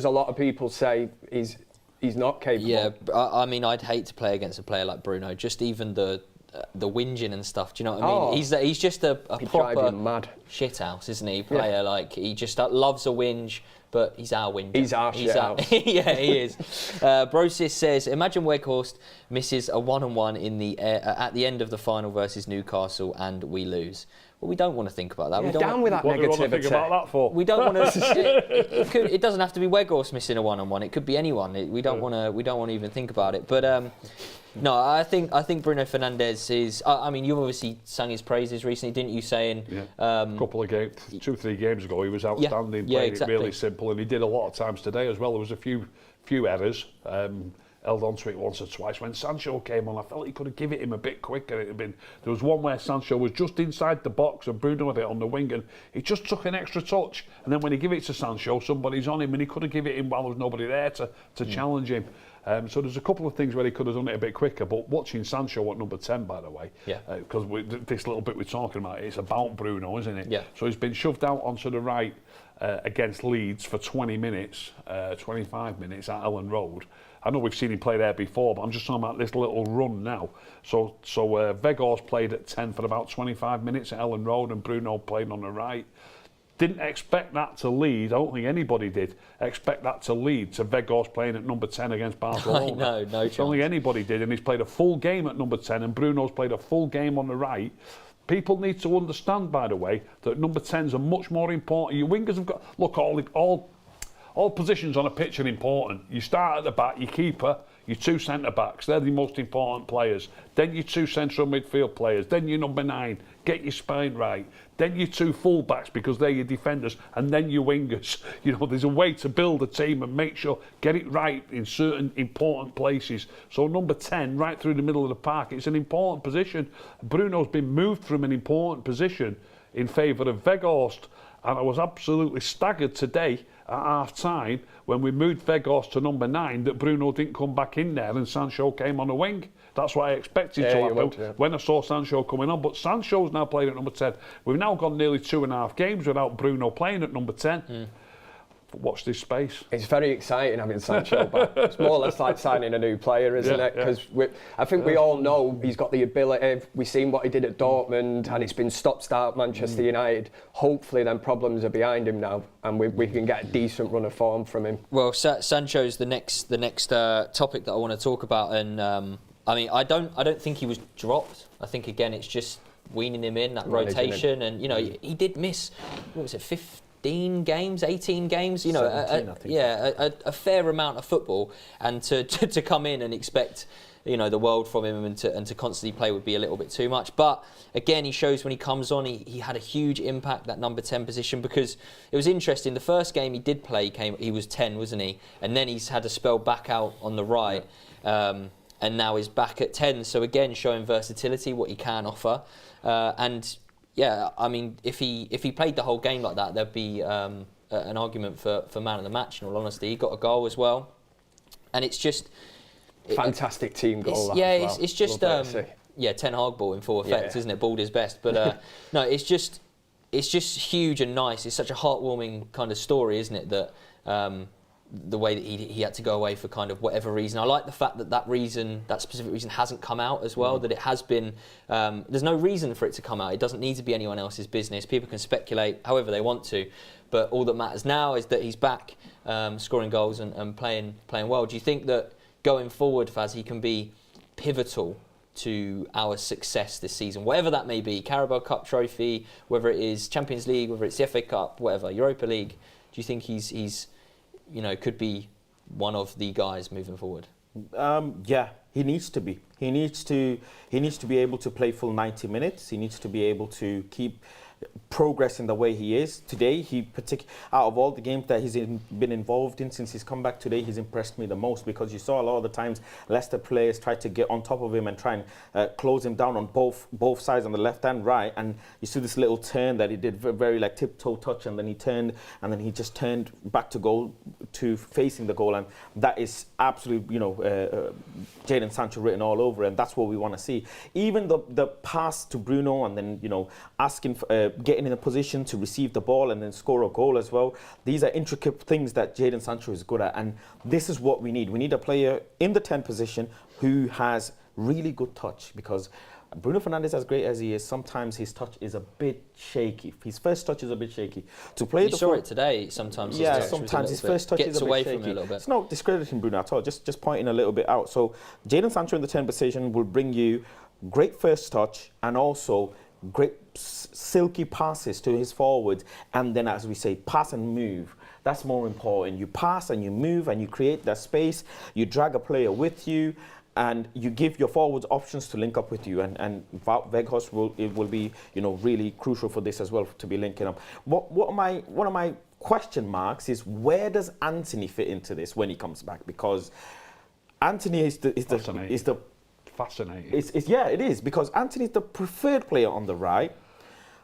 a lot of people say, he's not capable. Yeah, I mean, I'd hate to play against a player like Bruno. Just even the whinging and stuff. Do you know what I mean? He's just a proper mad shithouse, isn't he? Player, like, he just loves a whinge, but he's our whinger. He's our shithouse. Yeah, he is. Brosis says, imagine Weghorst misses a one-on-one in the at the end of the final versus Newcastle and we lose. Well, we don't want to think about that. Yeah, we don't down with that negativity. What do we want to think about that for? We don't want to. It doesn't have to be Weghorst missing a one-on-one. It could be anyone. We don't want to. We don't want to even think about it. But no, I think Bruno Fernandes is. I mean, you obviously sang his praises recently, didn't you? Saying a couple of games, 2-3 games ago, he was outstanding. Playing exactly. It really simple, and he did a lot of times today as well. There was a few errors. Held on to it once or twice. When Sancho came on, I felt he could have given it him a bit quicker. There was one where Sancho was just inside the box and Bruno had it on the wing, and he just took an extra touch. And then when he gave it to Sancho, somebody's on him, and he could have given it him while there was nobody there to challenge him. So there's a couple of things where he could have done it a bit quicker, but watching Sancho at number 10, by the way, because this little bit we're talking about, it's about Bruno, isn't it? Yeah. So he's been shoved out onto the right against Leeds for 20 minutes, 25 minutes at Ellen Road. I know we've seen him play there before, but I'm just talking about this little run now. So Weghorst played at 10 for about 25 minutes at Ellen Road, and Bruno played on the right. Didn't expect that to lead. I don't think anybody did expect that to lead to Weghorst playing at number 10 against Barcelona. No chance. I don't think anybody did, and he's played a full game at number 10, and Bruno's played a full game on the right. People need to understand, by the way, that number 10s are much more important. Your wingers have got, look, all positions on a pitch are important. You start at the back, your keeper, your two centre-backs, they're the most important players. Then your two central midfield players, then your number 9, get your spine right. Then your two full-backs, because they're your defenders, and then your wingers. You know, there's a way to build a team and make sure, get it right in certain important places. So number 10, right through the middle of the park, it's an important position. Bruno's been moved from an important position in favour of Weghorst, and I was absolutely staggered today at half-time when we moved Weghorst to number 9 that Bruno didn't come back in there and Sancho came on the wing. That's what I expected to happen when I saw Sancho coming on. But Sancho's now playing at number 10. We've now gone nearly 2.5 games without Bruno playing at number 10. Watch this space. It's very exciting having Sancho back. It's more or less like signing a new player, isn't it? Because I think we all know he's got the ability. We've seen what he did at Dortmund, and it's been stop-start Manchester United. Hopefully, then problems are behind him now, and we can get a decent run of form from him. Well, Sancho's the next topic that I want to talk about, and I mean, I don't think he was dropped. I think again, it's just weaning him in that rotation, and you know, he did miss. What was it? 15 games, 18 games, you know, 17, I think. a fair amount of football, and to come in and expect, you know, the world from him and to constantly play would be a little bit too much. But again, he shows when he comes on, he had a huge impact, that number 10 position, because it was interesting. The first game he did play, he was 10, wasn't he? And then he's had a spell back out on the right, and now he's back at 10. So again, showing versatility, what he can offer, and. Yeah, I mean, if he played the whole game like that, there'd be an argument for man of the match. In all honesty, he got a goal as well, and it's just fantastic team goal. It's just Ten Hag ball in full effect, isn't it? Balled his best, but no, it's just huge and nice. It's such a heartwarming kind of story, isn't it? That the way that he had to go away for kind of whatever reason. I like the fact that that specific reason hasn't come out as well, that it has been, there's no reason for it to come out. It doesn't need to be anyone else's business. People can speculate however they want to, but all that matters now is that he's back scoring goals and playing well. Do you think that going forward, Faz, he can be pivotal to our success this season, whatever that may be, Carabao Cup trophy, whether it is Champions League, whether it's the FA Cup, whatever, Europa League? Do you think he's you know, could be one of the guys moving forward? Yeah, he needs to be. He needs to be able to play full 90 minutes. He needs to be able to keep progressing the way he is today. Out of all the games that he's been involved in since he's come back today, he's impressed me the most, because you saw a lot of the times Leicester players tried to get on top of him and try and close him down on both sides, on the left and right, and you see this little turn that he did, very like tiptoe touch, and then he turned, and then he just turned back to facing the goal, and that is absolutely, you know, Jadon Sancho written all over, and that's what we want to see. Even the pass to Bruno, and then, you know, asking for, getting in a position to receive the ball and then score a goal as well. These are intricate things that Jadon Sancho is good at, and this is what we need. We need a player in the 10 position who has really good touch, because Bruno Fernandes, as great as he is, sometimes his touch is a bit shaky. His first touch is a bit shaky. To play you saw it today. Sometimes his first touch is a bit shaky. From it a little bit. It's not discrediting Bruno at all. Just pointing a little bit out. So Jadon Sancho in the 10 position will bring you great first touch and also great silky passes to his forwards, and then, as we say, pass and move. That's more important. You pass and you move and you create that space. You drag a player with you, and you give your forwards options to link up with you. And Wout Weghorst will be, you know, really crucial for this as well, to be linking up. One of my question marks is, where does Anthony fit into this when he comes back? Because Anthony is the fascinating. It is, because Anthony's the preferred player on the right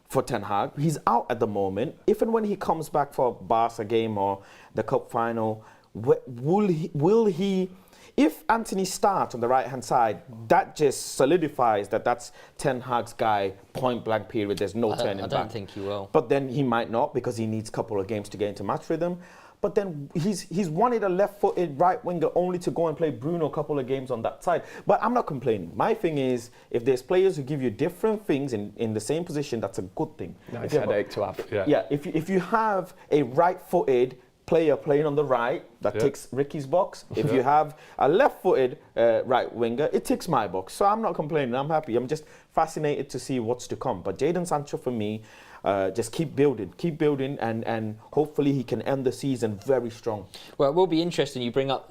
for Ten Hag. He's out at the moment. If and when he comes back for a Barca game or the cup final, will he If Anthony starts on the right-hand side, that just solidifies that that's Ten Hag's guy, point blank period. There's no turning back. I don't think he will. But then he might not because he needs a couple of games to get into match rhythm. But then he's wanted a left-footed right winger only to go and play Bruno a couple of games on that side. But I'm not complaining. My thing is, if there's players who give you different things in the same position, that's a good thing. Nice headache to have. Yeah, if you have a right-footed player playing on the right, that ticks Ricky's box. If you have a left-footed right winger, it ticks my box. So I'm not complaining. I'm happy. I'm just fascinated to see what's to come. But Jadon Sancho, for me, just keep building, and hopefully he can end the season very strong. Well, it will be interesting. You bring up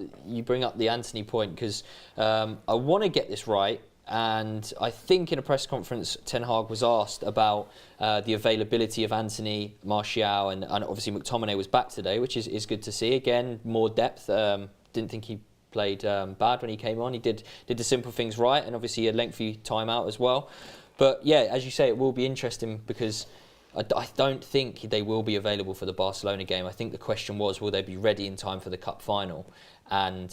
the Anthony point because I want to get this right. And I think in a press conference, Ten Hag was asked about the availability of Anthony, Martial, and obviously McTominay was back today, which is good to see. Again, more depth. Didn't think he played bad when he came on. He did the simple things right, and obviously a lengthy time out as well. But yeah, as you say, it will be interesting because I don't think they will be available for the Barcelona game. I think the question was, will they be ready in time for the Cup final? And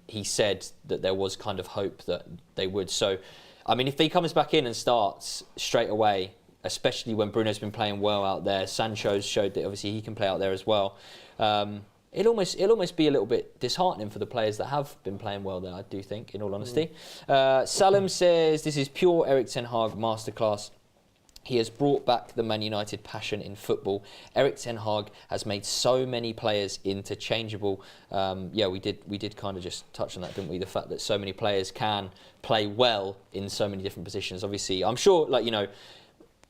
he said that there was kind of hope that they would. So, I mean, if he comes back in and starts straight away, especially when Bruno's been playing well out there, Sancho's showed that obviously he can play out there as well. It'll almost be a little bit disheartening for the players that have been playing well there, I do think, in all honesty. Salim says, this is pure Erik Ten Hag masterclass. He has brought back the Man United passion in football. Erik Ten Hag has made so many players interchangeable. We did kind of just touch on that, didn't we? The fact that so many players can play well in so many different positions. Obviously, I'm sure,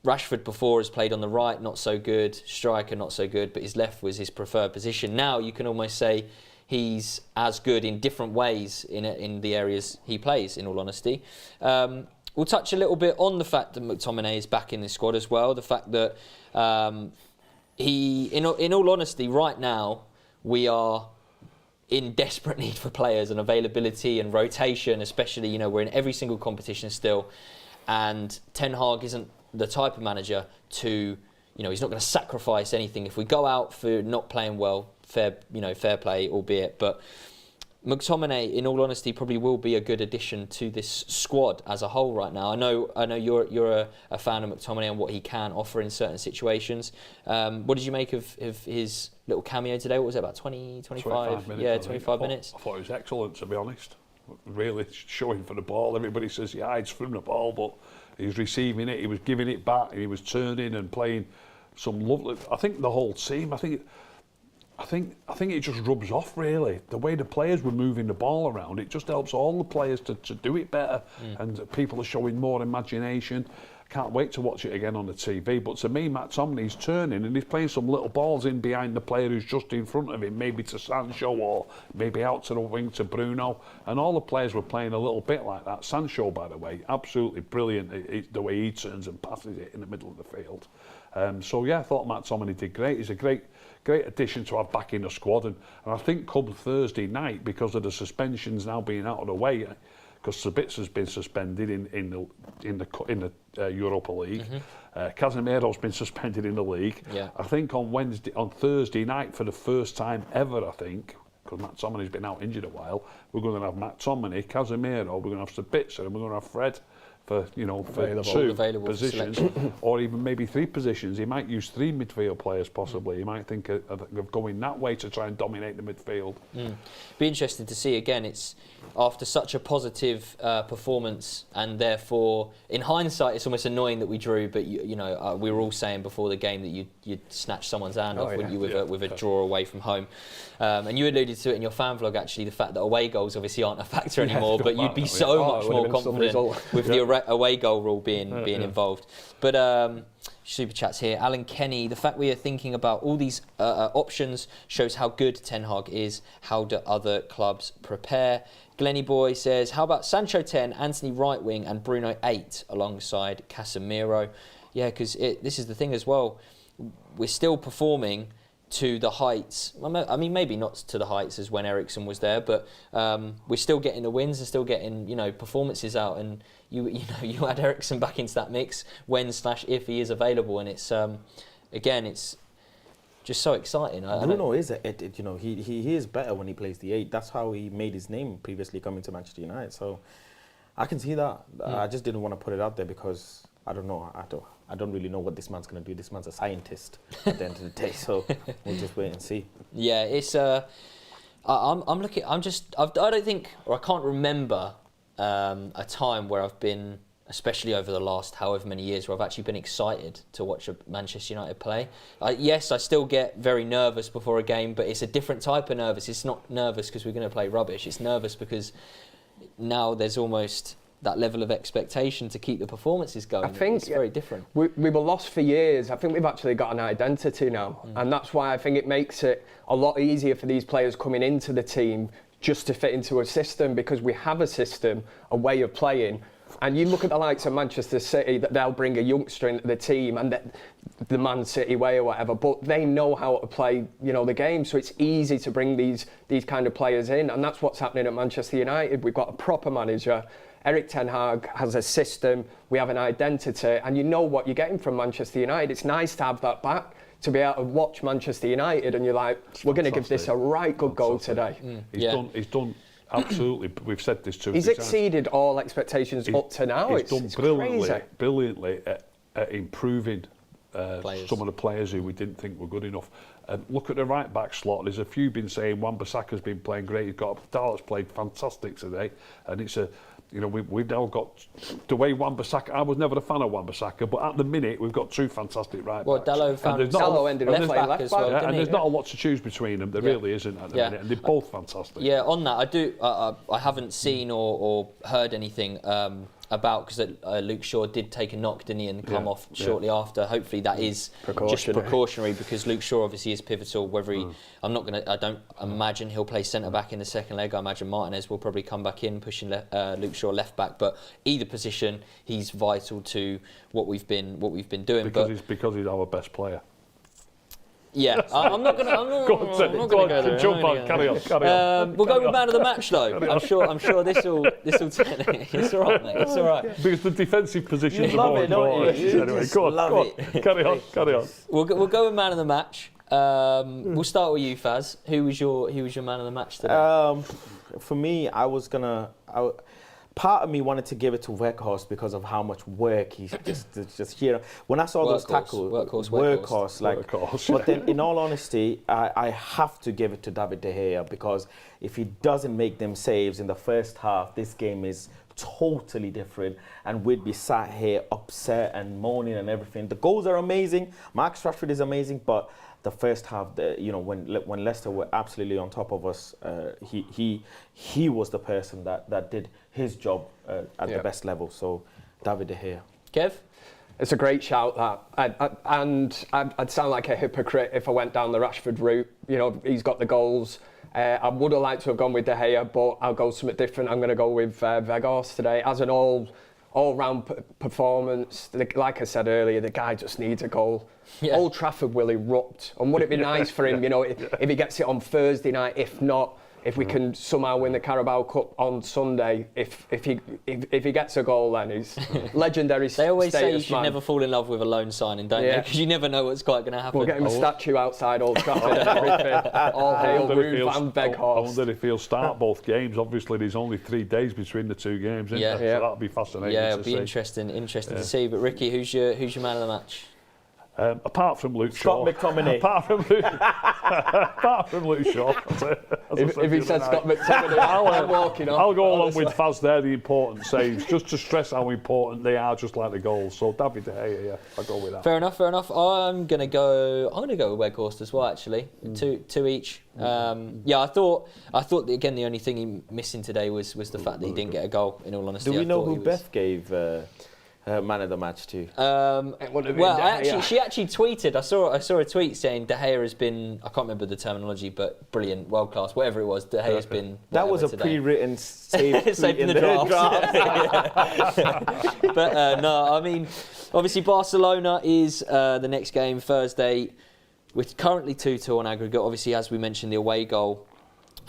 Rashford before has played on the right, not so good. Striker, not so good, but his left was his preferred position. Now you can almost say he's as good in different ways in the areas he plays, in all honesty. We'll touch a little bit on the fact that McTominay is back in the squad as well. The fact that in all honesty, right now, we are in desperate need for players and availability and rotation, especially, we're in every single competition still. And Ten Hag isn't the type of manager to, he's not going to sacrifice anything. If we go out for not playing well, fair play, albeit, but McTominay, in all honesty, probably will be a good addition to this squad as a whole right now. I know you're a fan of McTominay and what he can offer in certain situations. What did you make of his little cameo today? What was it, about 25 minutes? Yeah, 25 minutes. I thought it was excellent, to be honest. Really showing for the ball. Everybody says he hides from the ball, but he was receiving it, he was giving it back, he was turning and playing some lovely... I think the whole team, I think it just rubs off, really. The way the players were moving the ball around, it just helps all the players to do it better. And people are showing more imagination. Can't wait to watch it again on the TV. But to me, McTominay's turning and he's playing some little balls in behind the player who's just in front of him, maybe to Sancho or maybe out to the wing to Bruno. And all the players were playing a little bit like that. Sancho, by the way, absolutely brilliant, the way he turns and passes it in the middle of the field. I thought McTominay did great. He's a great addition to have back in the squad, and I think come Thursday night, because of the suspensions now being out of the way, because Sabitza's been suspended in the Europa League, Casemiro's been suspended in the league. Yeah. I think on Thursday night, for the first time ever, I think, because McTominay's been out injured a while, we're going to have McTominay, Casemiro, we're going to have Sabitza, and we're going to have Fred. For two positions, or even maybe three positions. He might use three midfield players possibly. He might think of going that way to try and dominate the midfield. Be interesting to see again. It's after such a positive performance, and therefore, in hindsight, it's almost annoying that we drew. But we were all saying before the game that you'd snatch someone's hand off, wouldn't you, with a draw away from home. And you alluded to it in your fan vlog, actually, the fact that away goals obviously aren't a factor anymore. But you'd be so much more confident with the away goal rule being involved. But super chats here. Alan Kenny, the fact we are thinking about all these options shows how good Ten Hag is. How do other clubs prepare? Glenny Boy says, how about Sancho 10, Anthony right wing and Bruno 8 alongside Casemiro? Yeah, because this is the thing as well. We're still performing to the heights. I mean, maybe not to the heights as when Eriksen was there, but we're still getting the wins and still getting performances out. And you add Eriksen back into that mix when/if he is available, and it's again, it's just so exciting. Bruno is he is better when he plays the 8. That's how he made his name previously coming to Manchester United. So I can see that. I just didn't want to put it out there because I don't know. I don't really know what this man's going to do. This man's a scientist at the end of the day. So we'll just wait and see. Yeah, it's. I'm looking. I don't think, or I can't remember a time where I've been, especially over the last however many years, where I've actually been excited to watch a Manchester United play. Yes, I still get very nervous before a game, but it's a different type of nervous. It's not nervous because we're going to play rubbish. It's nervous because now there's almost that level of expectation to keep the performances going. I think it's very different. We were lost for years. I think we've actually got an identity now, and that's why I think it makes it a lot easier for these players coming into the team just to fit into a system, because we have a system, a way of playing. And you look at the likes of Manchester City, that they'll bring a youngster into the team and the Man City way or whatever, but they know how to play, the game. So it's easy to bring these kind of players in, and that's what's happening at Manchester United. We've got a proper manager. Erik ten Hag has a system. We have an identity, and you know what you're getting from Manchester United. It's nice to have that back, to be able to watch Manchester United, and you're like, we're going to give this a right good goal today. He's done. Absolutely, we've said this too. He's exceeded all expectations up to now. He's done brilliantly at improving some of the players who we didn't think were good enough. Look at the right back slot. There's a few been saying Wan-Bissaka's been playing great. He's got Dalot's played fantastic today, and it's a. We've now got the way Wan-Bissaka. I was never a fan of Wan-Bissaka, but at the minute we've got two fantastic right backs. Well, Dalot ended up playing left back. Yeah, and there's not a lot to choose between them. There really isn't at the minute, and they're both fantastic. Yeah, on that, I haven't seen or heard anything about, because Luke Shaw did take a knock, didn't he, and come off shortly after. Hopefully that is just precautionary, because Luke Shaw obviously is pivotal. Whether I don't imagine he'll play centre back in the second leg. I imagine Martinez will probably come back in, pushing Luke Shaw left back. But either position, he's vital to what we've been doing. Because he's our best player. Yeah, I'm not going to go there. Jump on, carry on. We'll go with man of the match though. I'm sure this will. It's all right, mate. It's all right. Because the defensive positions are more important. Anyway, go on. Carry on. We'll go with man of the match. We'll start with you, Faz. Who was your man of the match today? For me, part of me wanted to give it to Weghorst because of how much work he's just here. When I saw those tackles, Workhorst. But then, in all honesty, I have to give it to David De Gea, because if he doesn't make them saves in the first half, this game is totally different, and we'd be sat here upset and moaning and everything. The goals are amazing. Marcus Rashford is amazing, but the first half, when Leicester were absolutely on top of us, he was the person that did his job at the best level. So, David De Gea. Kev? It's a great shout, that. I'd sound like a hypocrite if I went down the Rashford route. He's got the goals. I would have liked to have gone with De Gea, but I'll go something different. I'm going to go with Weghorst today. As an all-round performance, like I said earlier, the guy just needs a goal. Yeah. Old Trafford will erupt, and would it be nice for him, if he gets it on Thursday night? If not, if we can somehow win the Carabao Cup on Sunday, if he gets a goal, then he's legendary. They always say you should never fall in love with a loan signing, don't they? Because you never know what's quite going to happen. We'll get him a statue outside Old Trafford and everything. All hail Ruud van Weghorst. I wonder if he'll start both games. Obviously, there's only 3 days between the two games, isn't there? So that'll be fascinating. Yeah, it'll be interesting to see. But Ricky, who's your man of the match? Apart from Luke Shaw. Scott McTominay. Apart from Luke Shaw. If he said Scott McTominay, I'm walking off. I'll go along with Faz there, the important saves, just to stress how important they are, just like the goals. So David De Gea, I'll go with that. Fair enough. I'm gonna go with Weghorst as well. Actually, two each. I thought that, again, the only thing he missing today was the fact that he didn't get a goal. In all honesty, do we know who Beth gave man of the match to? She actually tweeted. I saw a tweet saying De Gea has been, I can't remember the terminology, but brilliant, world class, whatever it was. De Gea has been. That was a today. Pre-written save in the draft. But no, I mean, obviously Barcelona is the next game Thursday, with currently 2-2 on aggregate. Obviously, as we mentioned, the away goal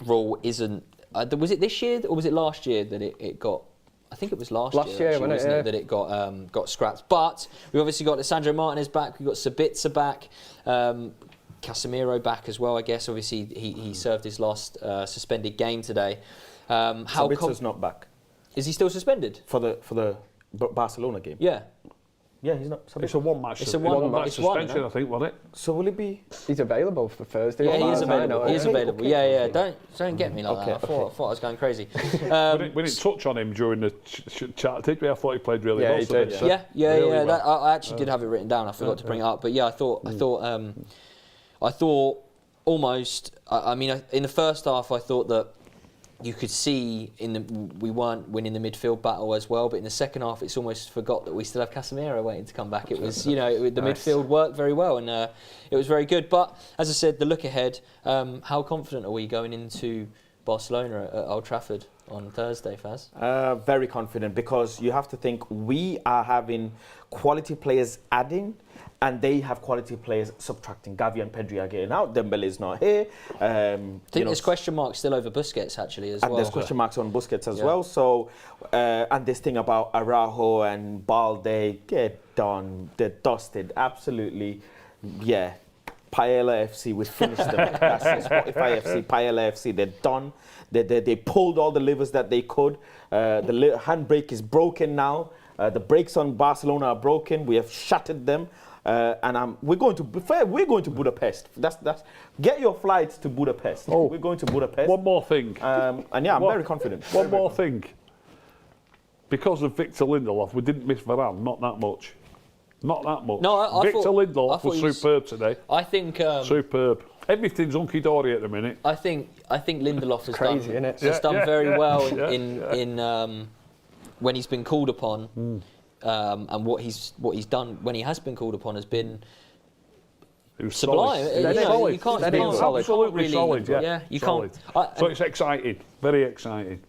rule isn't. Was it this year or was it last year that it got? I think it was last year wasn't it, that it got scrapped. But we obviously got Alessandro Martinez back. We've got Sabitzer back. Casemiro back as well, I guess. Obviously, he served his last suspended game today. Sabitzer's not back. Is he still suspended? For the Barcelona game? Yeah. Yeah, he's not. It's a one-match suspension, I think, wasn't it? So will it be? He's available for Thursday. Yeah, he is available. He is available. Yeah. Okay. Don't get me like that. I thought I was going crazy. We didn't touch on him during the chat, did we? I thought he played really well. He did. Yeah. I actually did have it written down. I forgot to bring it up. But yeah, I thought almost. I mean, in the first half, I thought that you could see we weren't winning the midfield battle as well, but in the second half, it's almost forgot that we still have Casemiro waiting to come back. It was, the midfield worked very well, and it was very good. But as I said, the look ahead. How confident are we going into Barcelona at Old Trafford on Thursday, Faz? Very confident, because you have to think we are having quality players adding, and they have quality players subtracting. Gavi and Pedri are getting out. Dembele is not here. I think there's question marks still over Busquets actually as well. And there's question marks on Busquets as well. So, and this thing about Araujo and Balde, get done. They're dusted. Absolutely, yeah. Paella FC, we finished them. That's it. Spotify FC, Paella FC, they're done. They pulled all the levers that they could. The handbrake is broken now. The brakes on Barcelona are broken. We have shattered them. And we're going to Budapest. That's get your flights to Budapest. Oh, we're going to Budapest. One more thing. And yeah, I'm very confident. One more thing. Because of Victor Lindelof, we didn't miss Varane. Not that much. Not that much. No, Victor Lindelof was superb today. I think superb. Everything's hunky dory at the minute. I think Lindelof has done very well in when he's been called upon. And what he's done when he has been called upon has been sublime. Solid. You can't Absolutely really, solid. Yeah, you solid. can't. So it's exciting, very exciting.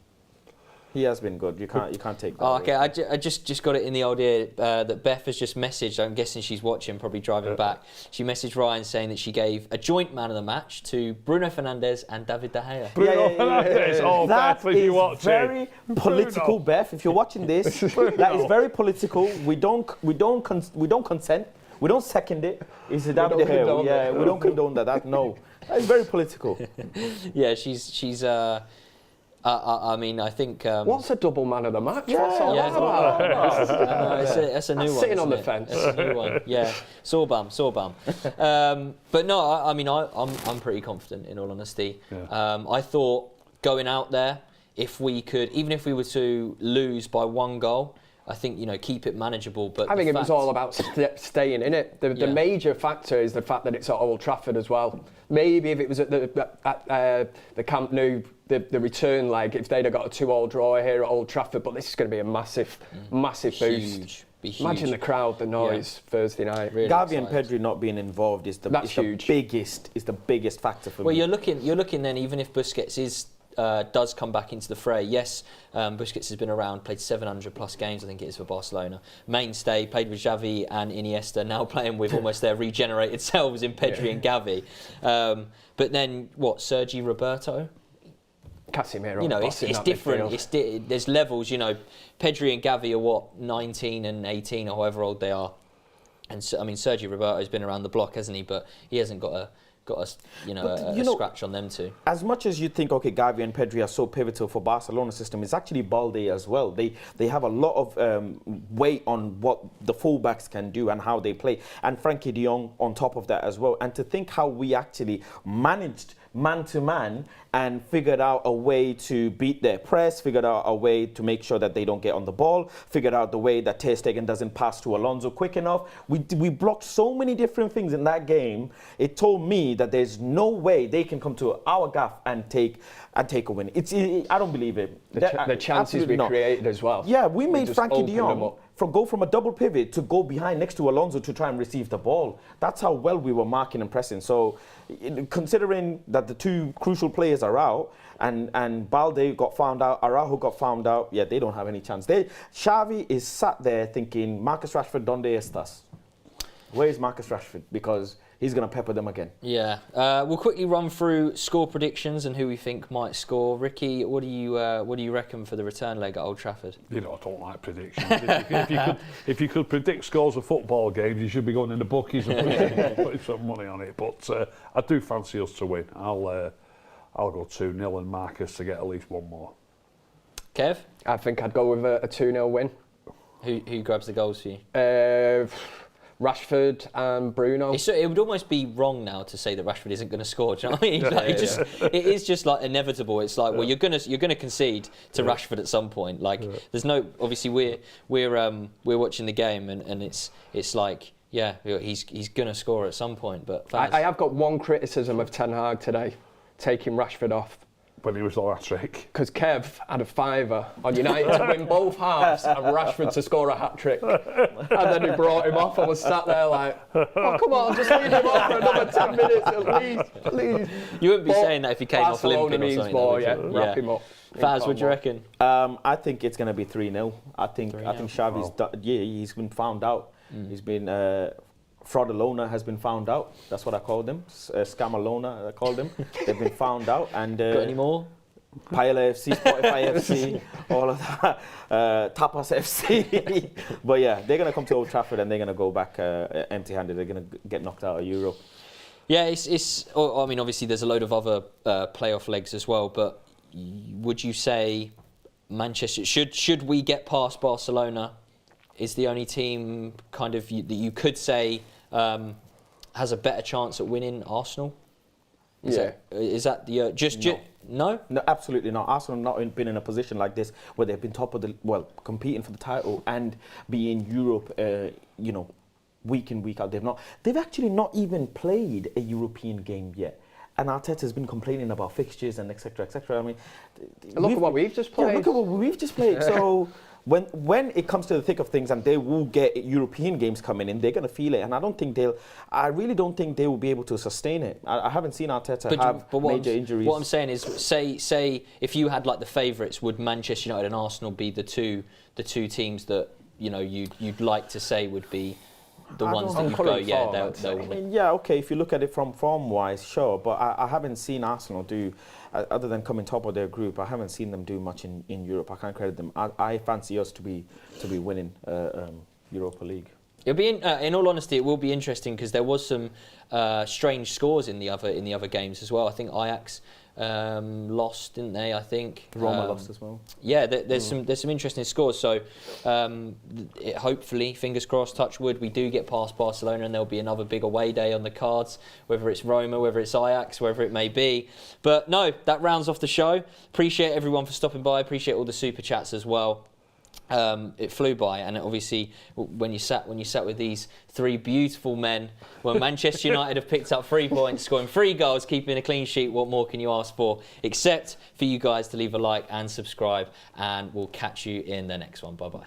He has been good. You can't take that. Oh, okay, I just got it in the old ear that Beth has just messaged. I'm guessing she's watching, probably driving back. She messaged Ryan saying that she gave a joint man of the match to Bruno Fernandes and David De Gea. Bruno Fernandes. Oh, that Beth, if you watch very political, Beth. If you're watching this, that is very political. We don't consent. We don't second it. It's a David De Gea. Yeah, we don't condone that. No, that is very political. Yeah, she's. I mean, I think. What's a double man of the match? It's a new one. Sitting on the fence. It's a new one. Yeah, sore bum. But no, I mean, I'm pretty confident in all honesty. Yeah. I thought going out there, even if we were to lose by 1 goal, I think, keep it manageable. But I think it was all about staying in it. The major factor is the fact that it's at Old Trafford as well. Maybe if it was at the Camp Nou, the return leg, if they'd have got a 2-2 draw here at Old Trafford, but this is going to be a massive boost. Imagine the crowd, the noise Thursday night. Really Gavi and Pedri not being involved is the biggest factor for me. Well, you're looking then, even if Busquets does come back into the fray. Yes, Busquets has been around, played 700 plus games, I think it is, for Barcelona. Mainstay, played with Xavi and Iniesta, now playing with almost their regenerated selves in Pedri and Gavi. But then, Sergi Roberto? Casemiro. It's different. There's levels, Pedri and Gavi are 19 and 18 or however old they are. And so, I mean, Sergi Roberto's been around the block, hasn't he? But he hasn't got a scratch on them too. As much as you think, Gavi and Pedri are so pivotal for Barcelona's system, it's actually Balde as well. They have a lot of weight on what the fullbacks can do and how they play. And Frankie de Jong on top of that as well. And to think how we actually managed man-to-man and figured out a way to beat their press, figured out a way to make sure that they don't get on the ball, figured out the way that Ter Stegen doesn't pass to Alonso quick enough. We blocked so many different things in that game. It told me that there's no way they can come to our gaff and take a win. I don't believe it. The chances we created as well. Yeah, we made Frankie de Jong go from a double pivot to go behind next to Alonso to try and receive the ball. That's how well we were marking and pressing. So, considering that the two crucial players are out and Balde got found out, Araujo got found out, they don't have any chance. Xavi is sat there thinking, Marcus Rashford, ¿dónde estás? Where is Marcus Rashford? Because he's going to pepper them again. Yeah. We'll quickly run through score predictions and who we think might score. Ricky, what do you reckon for the return leg at Old Trafford? You know, I don't like predictions. if you could predict scores of football games, you should be going in the bookies and putting some money on it. But I do fancy us to win. I'll go 2-0 and Marcus to get at least one more. Kev? I think I'd go with a 2-0 win. Who grabs the goals for you? Rashford and Bruno. It would almost be wrong now to say that Rashford isn't going to score. Do you know what I mean? Like, it is just like inevitable. It's like, well, you're gonna concede to Rashford at some point. Like, there's no. Obviously, we're watching the game, and it's like, yeah, he's gonna score at some point. But I have got one criticism of Ten Hag today, taking Rashford off. When he was the hat-trick. Because Kev had a fiver on United to win both halves and Rashford to score a hat-trick. And then he brought him off. I was sat there like, oh, come on, just leave him off for another 10 minutes at least, please. You wouldn't be saying that if he came off limping or something. More, wrap him up. Faz, what do you reckon? I think it's going to be 3-0. I think Xavi's, he's been found out. He's been... Fraudalona has been found out. That's what I called them. Scamalona, I called them. They've been found out. And got any more? Paella FC, Spotify FC, all of that. Tapas FC. But yeah, they're going to come to Old Trafford and they're going to go back empty-handed. They're going to get knocked out of Euro. Yeah, I mean, obviously there's a load of other playoff legs as well. But would you say Manchester should we get past Barcelona? Is the only team kind of that you could say has a better chance at winning Arsenal? Is that the no? No, absolutely not. Arsenal have not been in a position like this where they've been top of competing for the title and be in Europe, week in, week out. They've actually not even played a European game yet. And Arteta's been complaining about fixtures and etc. I mean, look at what we've just played. Yeah, look at what we've just played. So when it comes to the thick of things, and they will get European games coming in, they're going to feel it. And I really don't think they will be able to sustain it. I haven't seen Arteta have major injuries. What I'm saying is, say if you had like the favourites, would Manchester United and Arsenal be the two teams that you'd like to say would be the ones that you go, they'll win? Yeah, okay, if you look at it from form-wise, sure, but I haven't seen Arsenal do, other than coming top of their group, I haven't seen them do much in Europe. I can't credit them. I fancy us to be winning Europa League. It'll be in all honesty, it will be interesting because there was some strange scores in the other games as well. I think Ajax lost, didn't they? I think Roma lost as well. Yeah, there's some interesting scores. So hopefully, fingers crossed, touch wood, we do get past Barcelona, and there'll be another big away day on the cards. Whether it's Roma, whether it's Ajax, wherever it may be. But no, that rounds off the show. Appreciate everyone for stopping by. Appreciate all the super chats as well. It flew by, and obviously when you sat with these three beautiful men, well, Manchester United have picked up 3 points, scoring 3 goals, keeping a clean sheet. What more can you ask for? Except for you guys to leave a like and subscribe, and we'll catch you in the next one. Bye bye.